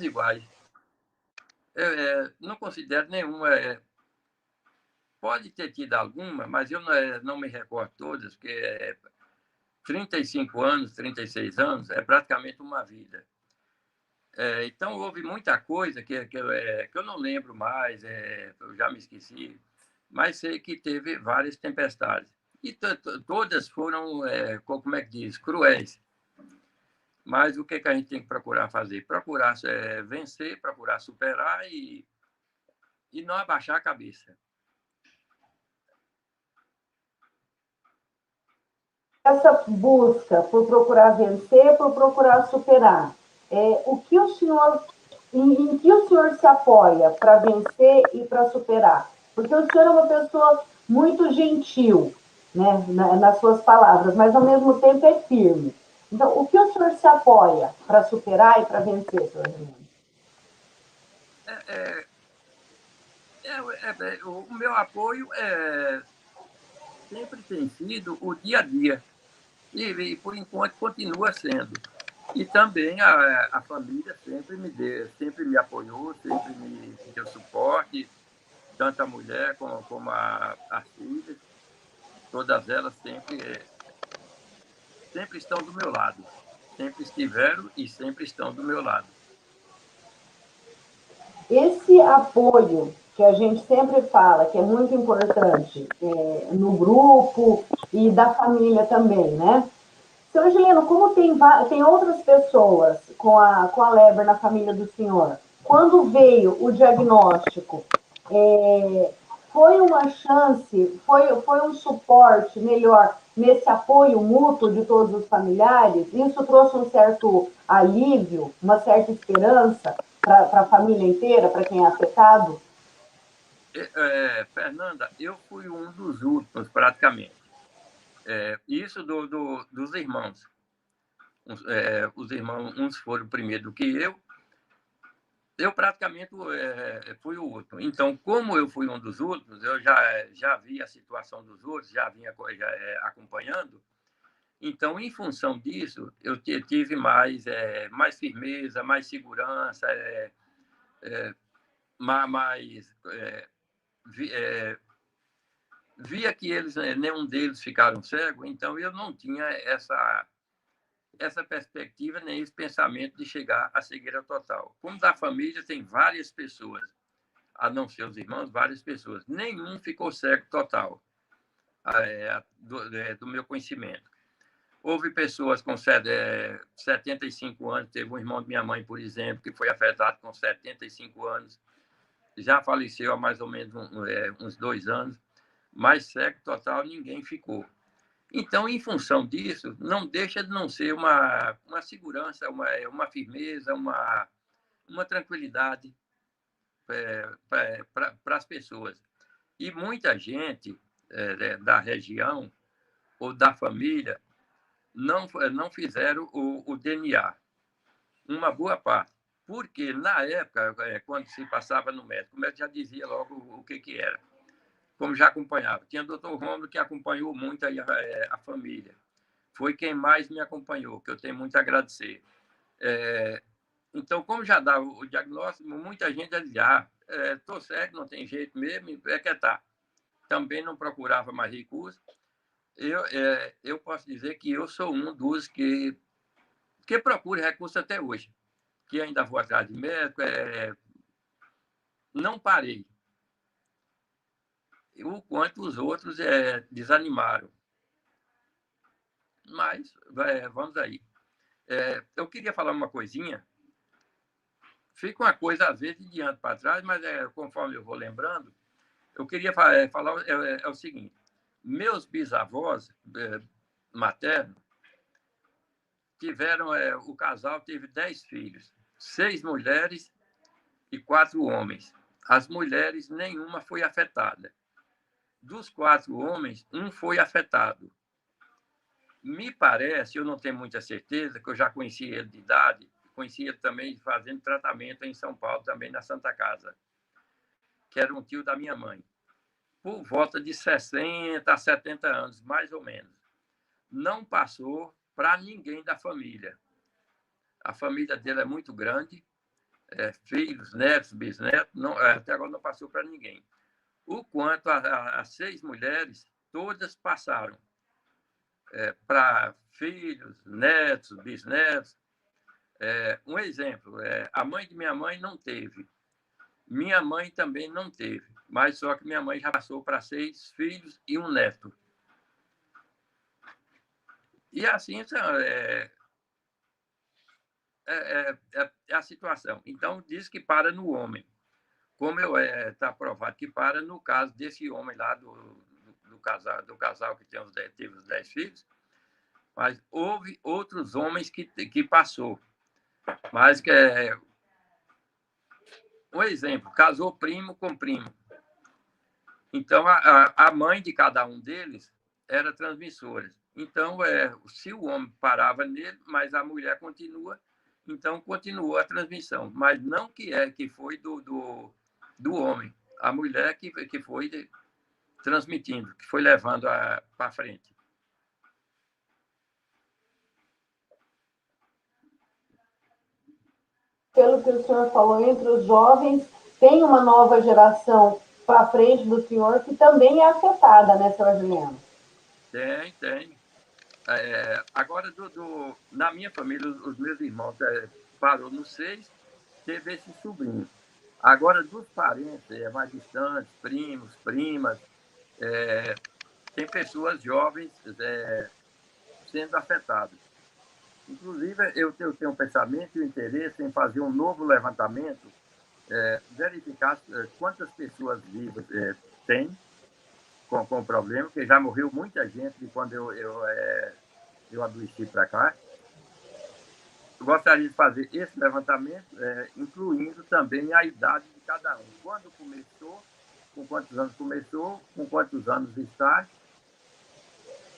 iguais. Eu não considero nenhuma. Pode ter tido alguma, mas eu não me recordo todas, porque 35 anos, 36 anos é praticamente uma vida. Então, houve muita coisa que eu não lembro mais, eu já me esqueci, mas sei que teve várias tempestades. E todas foram, como é que diz, cruéis. Mas o que a gente tem que procurar fazer? Procurar vencer, procurar superar e não abaixar a cabeça. Essa busca por procurar vencer, por procurar superar, o que o senhor, em que o senhor se apoia para vencer e para superar? Porque o senhor é uma pessoa muito gentil, né, nas suas palavras, mas ao mesmo tempo é firme. Então, o que o senhor se apoia para superar e para vencer, senhor Raimundo? O meu apoio sempre tem sido o dia a dia. E por enquanto, continua sendo. E também a família sempre me apoiou, sempre me deu suporte, tanto a mulher como as filhas, todas elas sempre estão do meu lado. Sempre estiveram e sempre estão do meu lado. Esse apoio que a gente sempre fala, que é muito importante no grupo e da família também, né? Seu Angelino, como tem outras pessoas com a Leber na família do senhor, quando veio o diagnóstico, é, foi uma chance, foi um suporte melhor nesse apoio mútuo de todos os familiares? Isso trouxe um certo alívio, uma certa esperança para a família inteira, para quem é afetado? Fernanda, eu fui um dos últimos, praticamente. Isso dos irmãos. Os irmãos, uns foram primeiro do que eu praticamente fui o último. Então, como eu fui um dos últimos, eu já vi a situação dos outros, já vinha acompanhando. Então, em função disso, eu tive mais firmeza, mais segurança, mais via que eles, nenhum deles ficaram cegos, então eu não tinha essa perspectiva nem esse pensamento de chegar à cegueira total. Como da família tem várias pessoas, a não ser os irmãos, várias pessoas. Nenhum ficou cego total, do meu conhecimento. Houve pessoas com 75 anos, teve um irmão de minha mãe, por exemplo, que foi afetado com 75 anos, já faleceu há mais ou menos uns 2 anos, mas cego total ninguém ficou. Então, em função disso, não deixa de não ser uma segurança, uma firmeza, uma tranquilidade para as pessoas. E muita gente da região ou da família não fizeram o DNA, uma boa parte. Porque, na época, quando se passava no médico, o médico já dizia logo o que era, como já acompanhava. Tinha o doutor Romulo, que acompanhou muito aí a família. Foi quem mais me acompanhou, que eu tenho muito a agradecer. Então, como já dava o diagnóstico, muita gente dizia, estou cego, não tem jeito mesmo, é que tá. Também não procurava mais recursos. Eu posso dizer que eu sou um dos que procura recurso até hoje, que ainda vou atrás de médico, não parei. O quanto os outros desanimaram. Mas vamos aí. Eu queria falar uma coisinha. Fica uma coisa, às vezes, de diante para trás, mas conforme eu vou lembrando, eu queria falar o seguinte. Meus bisavós maternos tiveram, o casal teve 10 filhos, 6 mulheres e 4 homens. As mulheres, nenhuma foi afetada. Dos 4 homens, um foi afetado. Me parece, eu não tenho muita certeza, que eu já conheci ele de idade, conhecia também fazendo tratamento em São Paulo, também na Santa Casa, que era um tio da minha mãe, por volta de 60 a 70 anos, mais ou menos. Não passou para ninguém da família. A família dele é muito grande, filhos, netos, bisnetos, não, até agora não passou para ninguém. O quanto as 6 mulheres, todas passaram para filhos, netos, bisnetos. Um exemplo, a mãe de minha mãe não teve. Minha mãe também não teve, mas só que minha mãe já passou para 6 filhos e um neto. E assim é a situação. Então, diz que para no homem. Como está provado que para no caso desse homem lá, do casal que teve os 10 filhos, mas houve outros homens que passou. Mas um exemplo, casou primo com primo. Então, a mãe de cada um deles era transmissora. Então, se o homem parava nele, mas a mulher continua, então continuou a transmissão. Mas não que foi do homem. A mulher que foi transmitindo, que foi levando para frente. Pelo que o senhor falou, entre os jovens, tem uma nova geração para frente do senhor que também é afetada, né, senhor Juliano? Tem. Agora, na minha família, os meus irmãos parou no 6, teve esse sobrinho. Agora, dos parentes mais distantes, primos, primas, tem pessoas jovens sendo afetadas. Inclusive, eu tenho um pensamento e um interesse em fazer um novo levantamento, verificar quantas pessoas vivas tem com o problema, porque já morreu muita gente de quando eu adoeci para cá. Eu gostaria de fazer esse levantamento, incluindo também a idade de cada um. Quando começou, com quantos anos começou, com quantos anos está.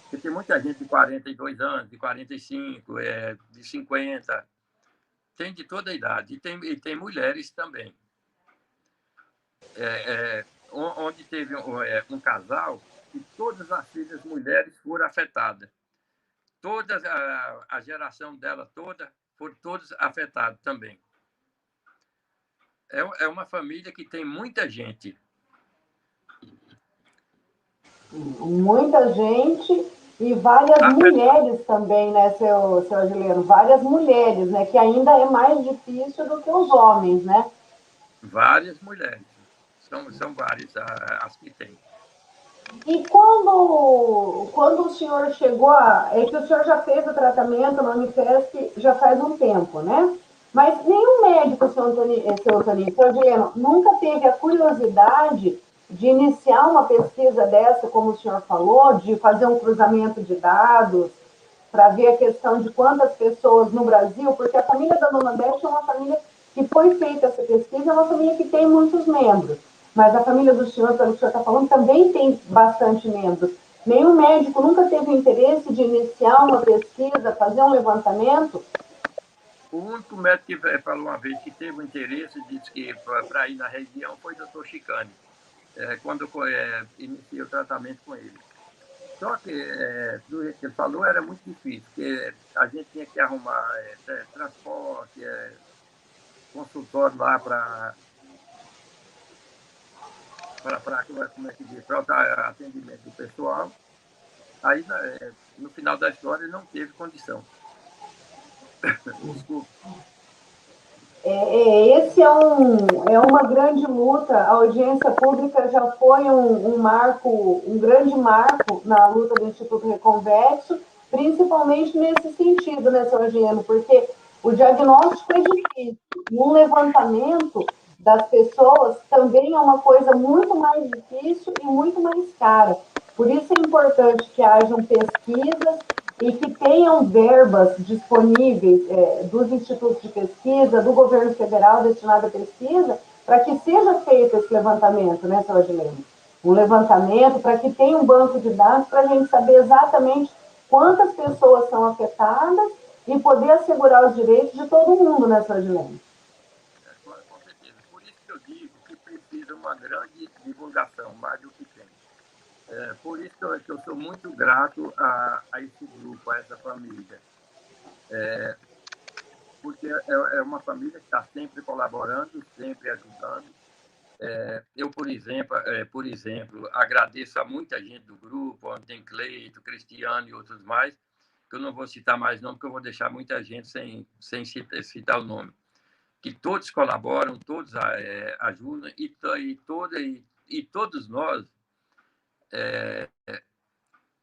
Porque tem muita gente de 42 anos, de 45, de 50. Tem de toda a idade. E tem mulheres também. Onde teve um casal e todas as filhas mulheres foram afetadas. Toda a geração dela toda foram todas afetadas também. É uma família que tem muita gente. Muita gente e várias mulheres também, né, seu Juliano? Várias mulheres, né, que ainda é mais difícil do que os homens, né? Várias mulheres. São várias as que tem. E quando o senhor chegou é que o senhor já fez o tratamento na Unifesp já faz um tempo, né? Mas nenhum médico, seu Juliano, nunca teve a curiosidade de iniciar uma pesquisa dessa, como o senhor falou, de fazer um cruzamento de dados, para ver a questão de quantas pessoas no Brasil, porque a família da Dona Beth é uma família que foi feita essa pesquisa, é uma família que tem muitos membros. Mas a família do senhor, pelo que o senhor está falando, também tem bastante membros. Nenhum médico nunca teve interesse de iniciar uma pesquisa, fazer um levantamento? O único médico que falou uma vez que teve um interesse, disse que para ir na região, foi o doutor Chicane, quando eu iniciei o tratamento com ele. Só que, do jeito que ele falou, era muito difícil, porque a gente tinha que arrumar transporte, consultório lá para como é que diz, para o atendimento do pessoal. Aí, no final da história, não teve condição. Desculpa. Esse é uma grande luta. A audiência pública já foi um grande marco na luta do Instituto Reconvexo, principalmente nesse sentido, né, seu Eugênio? Porque o diagnóstico é difícil. Um levantamento das pessoas também é uma coisa muito mais difícil e muito mais cara. Por isso é importante que hajam pesquisas e que tenham verbas disponíveis dos institutos de pesquisa, do governo federal destinado à pesquisa, para que seja feito esse levantamento, né, seu Adilene? Um levantamento para que tenha um banco de dados para a gente saber exatamente quantas pessoas são afetadas e poder assegurar os direitos de todo mundo nessa Odilene. Com certeza. Por isso que eu digo que precisa uma grande divulgação, mais do que tem. Por isso que eu sou muito grato a esse grupo, a essa família. Porque é uma família que está sempre colaborando, sempre ajudando. Eu, por exemplo, agradeço a muita gente do grupo, onde tem Cleito, Cristiano e outros mais, que eu não vou citar mais não, porque eu vou deixar muita gente sem citar o nome. Que todos colaboram, todos ajudam, e todos nós,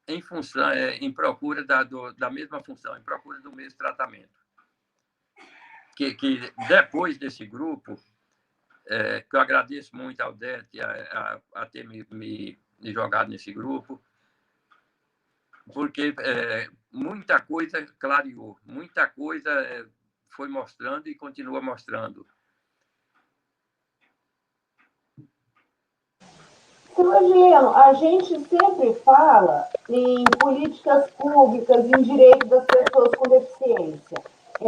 em função, em procura da mesma função, em procura do mesmo tratamento. Que depois desse grupo, que eu agradeço muito ao Odete a ter me jogado nesse grupo, porque muita coisa clareou, muita coisa foi mostrando e continua mostrando. Silvagino, a gente sempre fala em políticas públicas, em direitos das pessoas com deficiência.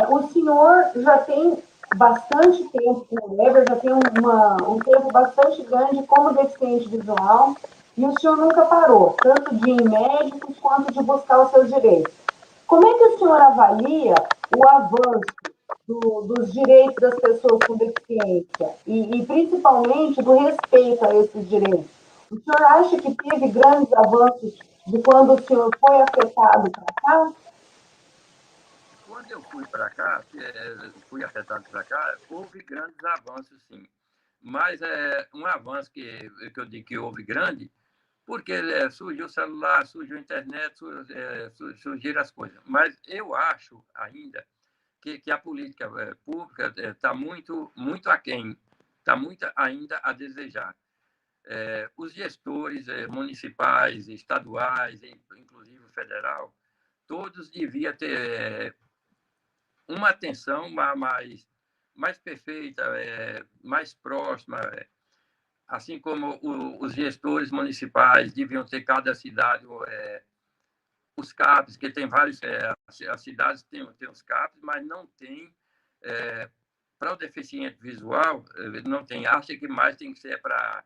O senhor já tem bastante tempo com o Weber, já tem um tempo bastante grande como deficiente visual, e o senhor nunca parou, tanto de ir em médicos quanto de buscar os seus direitos. Como é que o senhor avalia o avanço dos direitos das pessoas com deficiência e principalmente do respeito a esses direitos? O senhor acha que teve grandes avanços de quando o senhor foi afetado para cá? Quando eu fui para cá, fui afetado para cá, houve grandes avanços, sim. Mas um avanço que eu digo que houve grande, porque surgiu o celular, surgiu a internet, surgiram as coisas. Mas eu acho ainda que a política pública está muito, muito aquém, está muito ainda a desejar. Os gestores municipais, estaduais, inclusive federal, todos deviam ter uma atenção mais perfeita, mais próxima, assim como os gestores municipais deviam ter cada cidade os CAPs, que tem vários, as cidades têm os CAPs, mas não tem, para o deficiente visual, não tem, acha que mais tem que ser para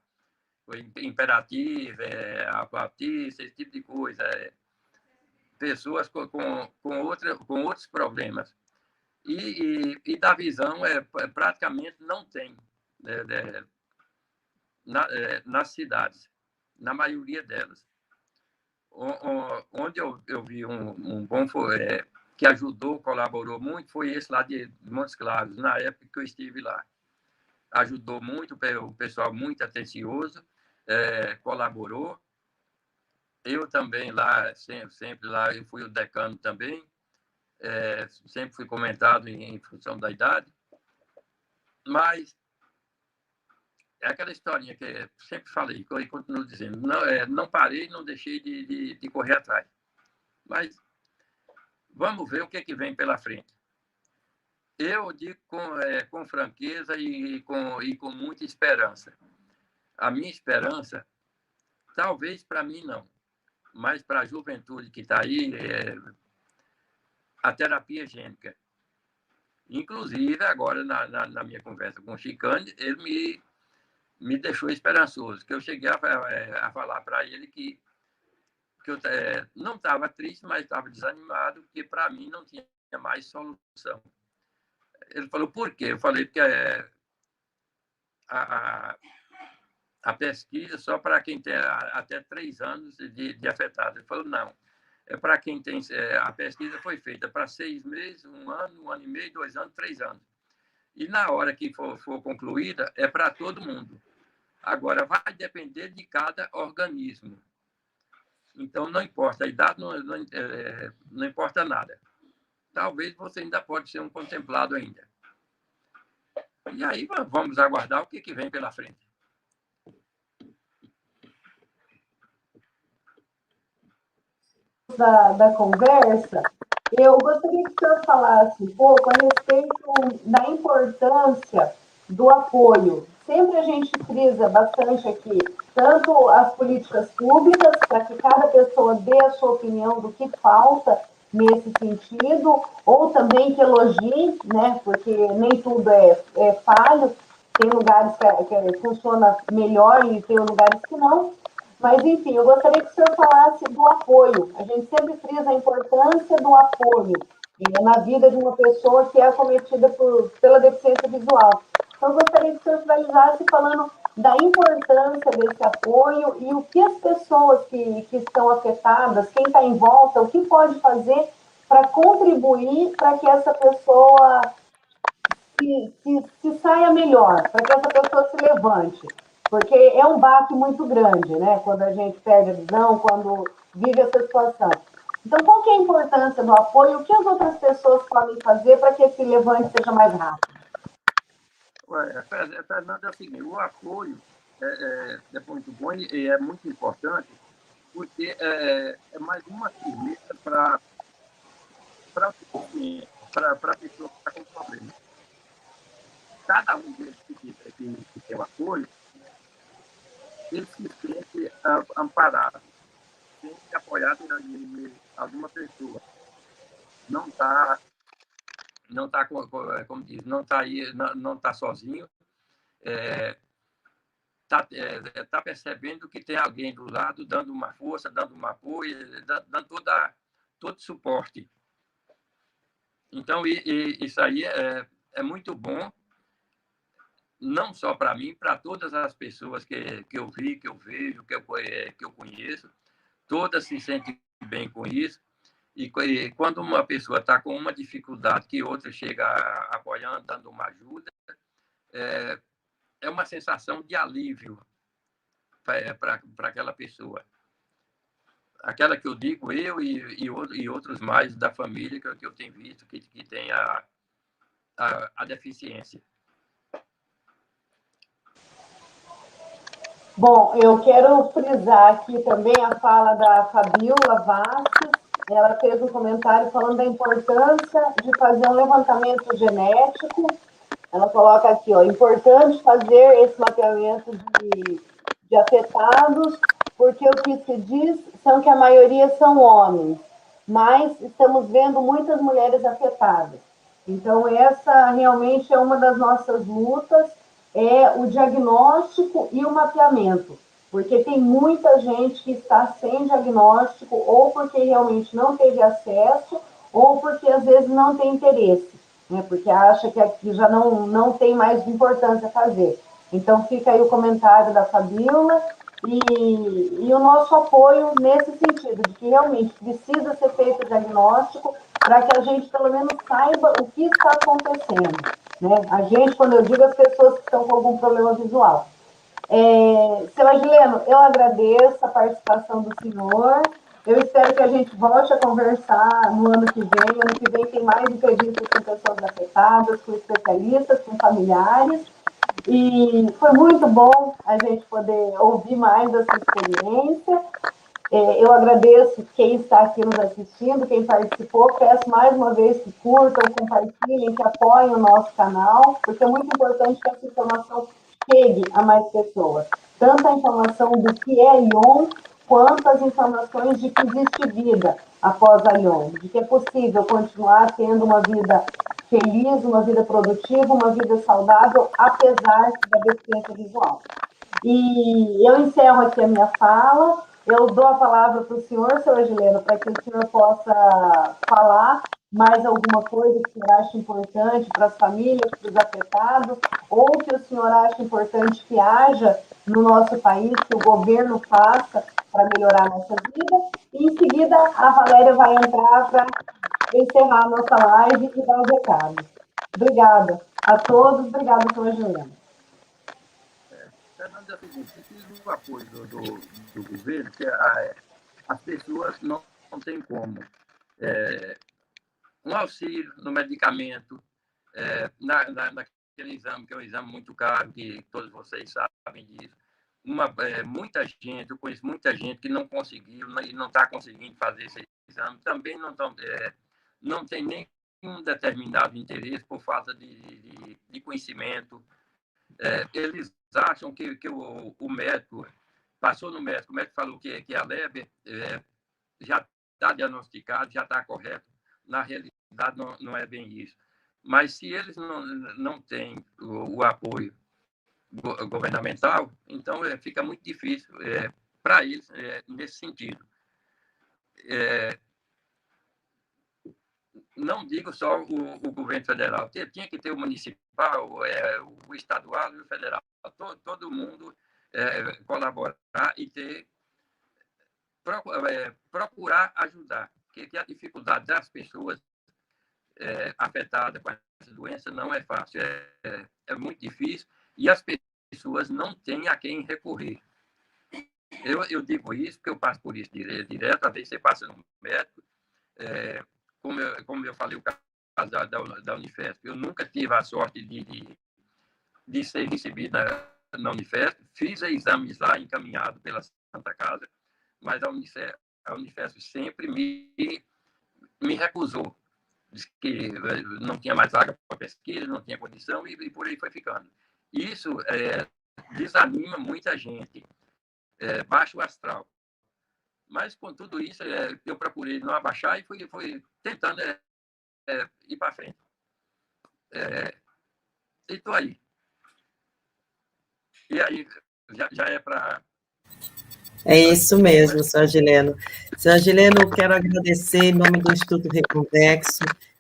imperativo, autista, esse tipo de coisa, pessoas com outros problemas. E da visão, praticamente não tem nas cidades, na maioria delas. Onde eu vi um bom que ajudou, colaborou muito, foi esse lá de Montes Claros, na época que eu estive lá. Ajudou muito, o pessoal muito atencioso, colaborou. Eu também lá, sempre lá, eu fui o decano também, sempre fui comentado em função da idade, mas é aquela historinha que eu sempre falei e continuo dizendo, não parei, não deixei de correr atrás. Mas vamos ver o que vem pela frente. Eu digo com franqueza e com muita esperança. A minha esperança, talvez para mim não, mas para a juventude que está aí, a terapia gênica. Inclusive, agora, na minha conversa com o Chicane, ele me deixou esperançoso, que eu cheguei a falar para ele que eu não estava triste, mas estava desanimado, porque para mim não tinha mais solução. Ele falou, por quê? Eu falei, porque a pesquisa só para quem tem até 3 anos de afetado. Ele falou, não, para quem tem... a pesquisa foi feita para 6 meses, 1 ano, 1 ano e meio, 2 anos, 3 anos. E na hora que for concluída, é para todo mundo. Agora, vai depender de cada organismo. Então, não importa, a idade não importa nada. Talvez você ainda pode ser um contemplado ainda. E aí, vamos aguardar o que vem pela frente. Da conversa, eu gostaria que o senhor falasse um pouco a respeito da importância do apoio. Sempre a gente frisa bastante aqui, tanto as políticas públicas, para que cada pessoa dê a sua opinião do que falta nesse sentido, ou também que elogie, né, porque nem tudo é falho, tem lugares que funciona melhor e tem lugares que não. Mas, enfim, eu gostaria que o senhor falasse do apoio. A gente sempre frisa a importância do apoio na vida de uma pessoa que é acometida pela deficiência visual. Então, eu gostaria que o senhor finalizasse falando da importância desse apoio e o que as pessoas que estão afetadas, quem está em volta, o que pode fazer para contribuir para que essa pessoa se saia melhor, para que essa pessoa se levante. Porque é um baque muito grande, né? Quando a gente perde a visão, quando vive essa situação. Então, qual que é a importância do apoio? O que as outras pessoas podem fazer para que esse levante seja mais rápido? Fernanda, é o seguinte, o apoio é muito bom e é muito importante, porque é mais uma firmeza para a pessoa que está com problema. Cada um deles que tem o apoio, ele se sente amparado, se sente apoiado em alguma pessoa. Não está, não tá, como diz, não está aí, não está sozinho, tá percebendo que tem alguém do lado dando uma força, dando um apoio, dando todo suporte. Então, isso aí é muito bom, não só para mim, para todas as pessoas que eu vi, que eu vejo, que eu conheço, todas se sentem bem com isso. E quando uma pessoa está com uma dificuldade que outra chega apoiando, dando uma ajuda, é uma sensação de alívio para aquela pessoa. Aquela que eu digo, eu e outros mais da família que eu tenho visto que tem a deficiência. Bom, eu quero frisar aqui também a fala da Fabiola Vasques. Ela fez um comentário falando da importância de fazer um levantamento genético. Ela coloca aqui, ó, importante fazer esse mapeamento de afetados, porque o que se diz são que a maioria são homens, mas estamos vendo muitas mulheres afetadas. Então, essa realmente é uma das nossas lutas, é o diagnóstico e o mapeamento, porque tem muita gente que está sem diagnóstico, ou porque realmente não teve acesso, ou porque às vezes não tem interesse, né? Porque acha que aqui já não tem mais importância fazer. Então, fica aí o comentário da Fabiola e o nosso apoio nesse sentido, de que realmente precisa ser feito o diagnóstico para que a gente, pelo menos, saiba o que está acontecendo. Né? A gente, quando eu digo as pessoas que estão com algum problema visual. Seu Agileno, eu agradeço a participação do senhor. Eu espero que a gente volte a conversar no ano que vem. Ano que vem tem mais entrevistas com pessoas afetadas, com especialistas, com familiares. E foi muito bom a gente poder ouvir mais da sua experiência. Eu agradeço quem está aqui nos assistindo, quem participou. Peço mais uma vez que curtam, compartilhem, que apoiem o nosso canal, porque é muito importante que essa informação chegue a mais pessoas. Tanto a informação do que é Lyon, quanto as informações de que existe vida após a Lyon, de que é possível continuar tendo uma vida feliz, uma vida produtiva, uma vida saudável, apesar da deficiência visual. E eu encerro aqui a minha fala. Eu dou a palavra para o senhor, seu Agileno, para que o senhor possa falar mais alguma coisa que o senhor acha importante para as famílias, para os afetados, ou que o senhor acha importante que haja no nosso país, que o governo faça para melhorar a nossa vida. E em seguida a Valéria vai entrar para encerrar a nossa live e dar os recados. Obrigada a todos, obrigada, seu Agileno. Fernando, é o seguinte, precisa do apoio do governo, que as pessoas não têm como. Um auxílio no medicamento, naquele exame, que é um exame muito caro, que todos vocês sabem disso. Muita gente, eu conheço muita gente que não conseguiu e não está conseguindo fazer esse exame, também não tem nenhum determinado interesse por falta de conhecimento. Eles acham que o médico passou no médico, o médico falou que a Leber já está diagnosticado, já está correto. Na realidade, não é bem isso. Mas se eles não têm o apoio governamental, então fica muito difícil para eles nesse sentido. Não digo só o governo federal, tinha que ter o municipal, o estadual e o federal. Todo mundo colaborar e procurar ajudar, porque a dificuldade das pessoas afetadas com essa doença não é fácil, é muito difícil, e as pessoas não têm a quem recorrer. Eu digo isso porque eu passo por isso direto, às vezes você passa no médico, como eu falei, o caso da Unifesp, eu nunca tive a sorte de ser recebido na Unifesp, fiz exames lá encaminhado pela Santa Casa, mas a Unifesp sempre me recusou, disse que não tinha mais vaga para pesquisa, não tinha condição, e por aí foi ficando. Isso desanima muita gente, baixa o astral. Mas, com tudo isso, eu procurei não abaixar e fui tentando ir para frente. E estou aí. E aí, já é para... É isso mesmo, Sr. Agileno. Sr. Agileno, eu quero agradecer em nome do Instituto Reconvexo,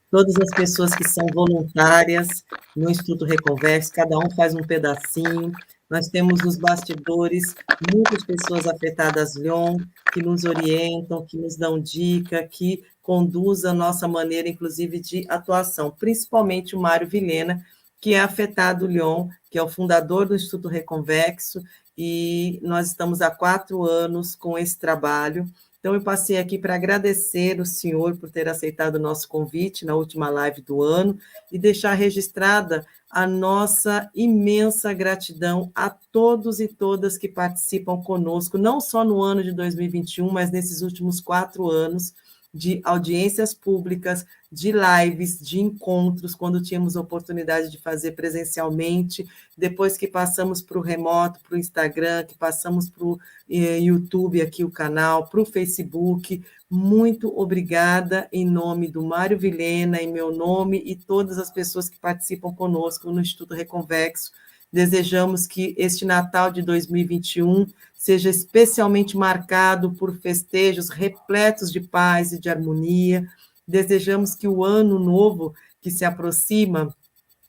todas as pessoas que são voluntárias no Instituto Reconvexo, cada um faz um pedacinho. Nós temos nos bastidores muitas pessoas afetadas Lyon, que nos orientam, que nos dão dica, que conduzem a nossa maneira, inclusive, de atuação, principalmente o Mário Vilhena, que é afetado Lyon, que é o fundador do Instituto Reconvexo, e nós estamos há 4 anos com esse trabalho. Então, eu passei aqui para agradecer o senhor por ter aceitado o nosso convite na última live do ano e deixar registrada a nossa imensa gratidão a todos e todas que participam conosco, não só no ano de 2021, mas nesses últimos 4 anos, de audiências públicas, de lives, de encontros, quando tínhamos oportunidade de fazer presencialmente, depois que passamos para o remoto, para o Instagram, que passamos para o YouTube, aqui o canal, para o Facebook. Muito obrigada em nome do Mário Vilhena, em meu nome e todas as pessoas que participam conosco no Instituto Reconvexo. Desejamos que este Natal de 2021 seja especialmente marcado por festejos repletos de paz e de harmonia. Desejamos que o ano novo que se aproxima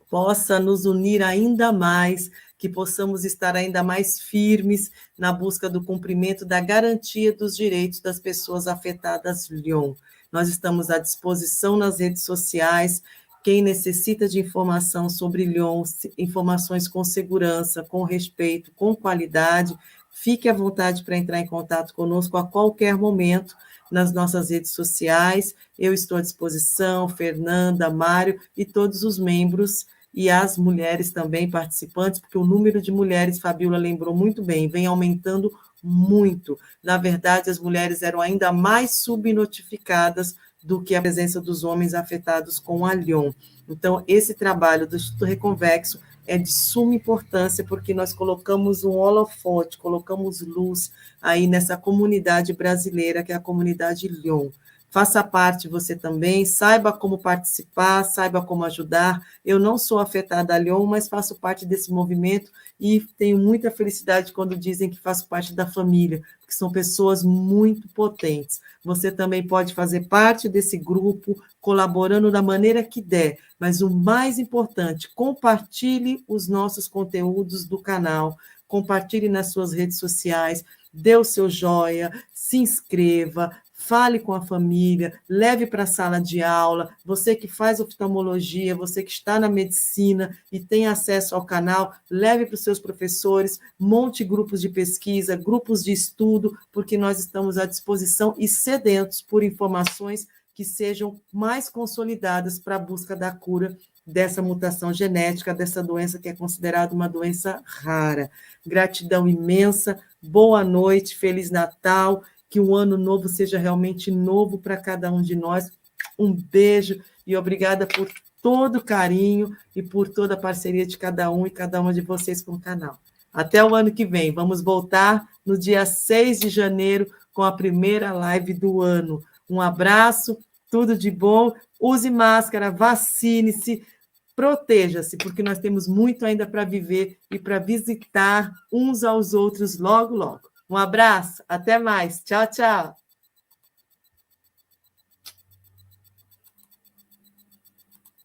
possa nos unir ainda mais, que possamos estar ainda mais firmes na busca do cumprimento da garantia dos direitos das pessoas afetadas Lyon. Nós estamos à disposição nas redes sociais. Quem necessita de informação sobre Lyon, informações com segurança, com respeito, com qualidade, fique à vontade para entrar em contato conosco a qualquer momento nas nossas redes sociais. Eu estou à disposição, Fernanda, Mário e todos os membros e as mulheres também participantes, porque o número de mulheres, Fabíola lembrou muito bem, vem aumentando muito. Na verdade, as mulheres eram ainda mais subnotificadas do que a presença dos homens afetados com a Lyon. Então, esse trabalho do Instituto Reconvexo é de suma importância, porque nós colocamos um holofote, colocamos luz aí nessa comunidade brasileira, que é a comunidade Lyon. Faça parte você também, saiba como participar, saiba como ajudar. Eu não sou afetada a Lyon, mas faço parte desse movimento e tenho muita felicidade quando dizem que faço parte da família, porque são pessoas muito potentes. Você também pode fazer parte desse grupo, colaborando da maneira que der, mas o mais importante, compartilhe os nossos conteúdos do canal, compartilhe nas suas redes sociais, dê o seu joia, se inscreva, fale com a família, leve para a sala de aula, você que faz oftalmologia, você que está na medicina e tem acesso ao canal, leve para os seus professores, monte grupos de pesquisa, grupos de estudo, porque nós estamos à disposição e sedentos por informações que sejam mais consolidadas para a busca da cura dessa mutação genética, dessa doença que é considerada uma doença rara. Gratidão imensa, boa noite, Feliz Natal, que o ano novo seja realmente novo para cada um de nós. Um beijo e obrigada por todo o carinho e por toda a parceria de cada um e cada uma de vocês com o canal. Até o ano que vem. Vamos voltar no dia 6 de janeiro com a primeira live do ano. Um abraço, tudo de bom. Use máscara, vacine-se, proteja-se, porque nós temos muito ainda para viver e para visitar uns aos outros logo, logo. Um abraço, até mais. Tchau, tchau.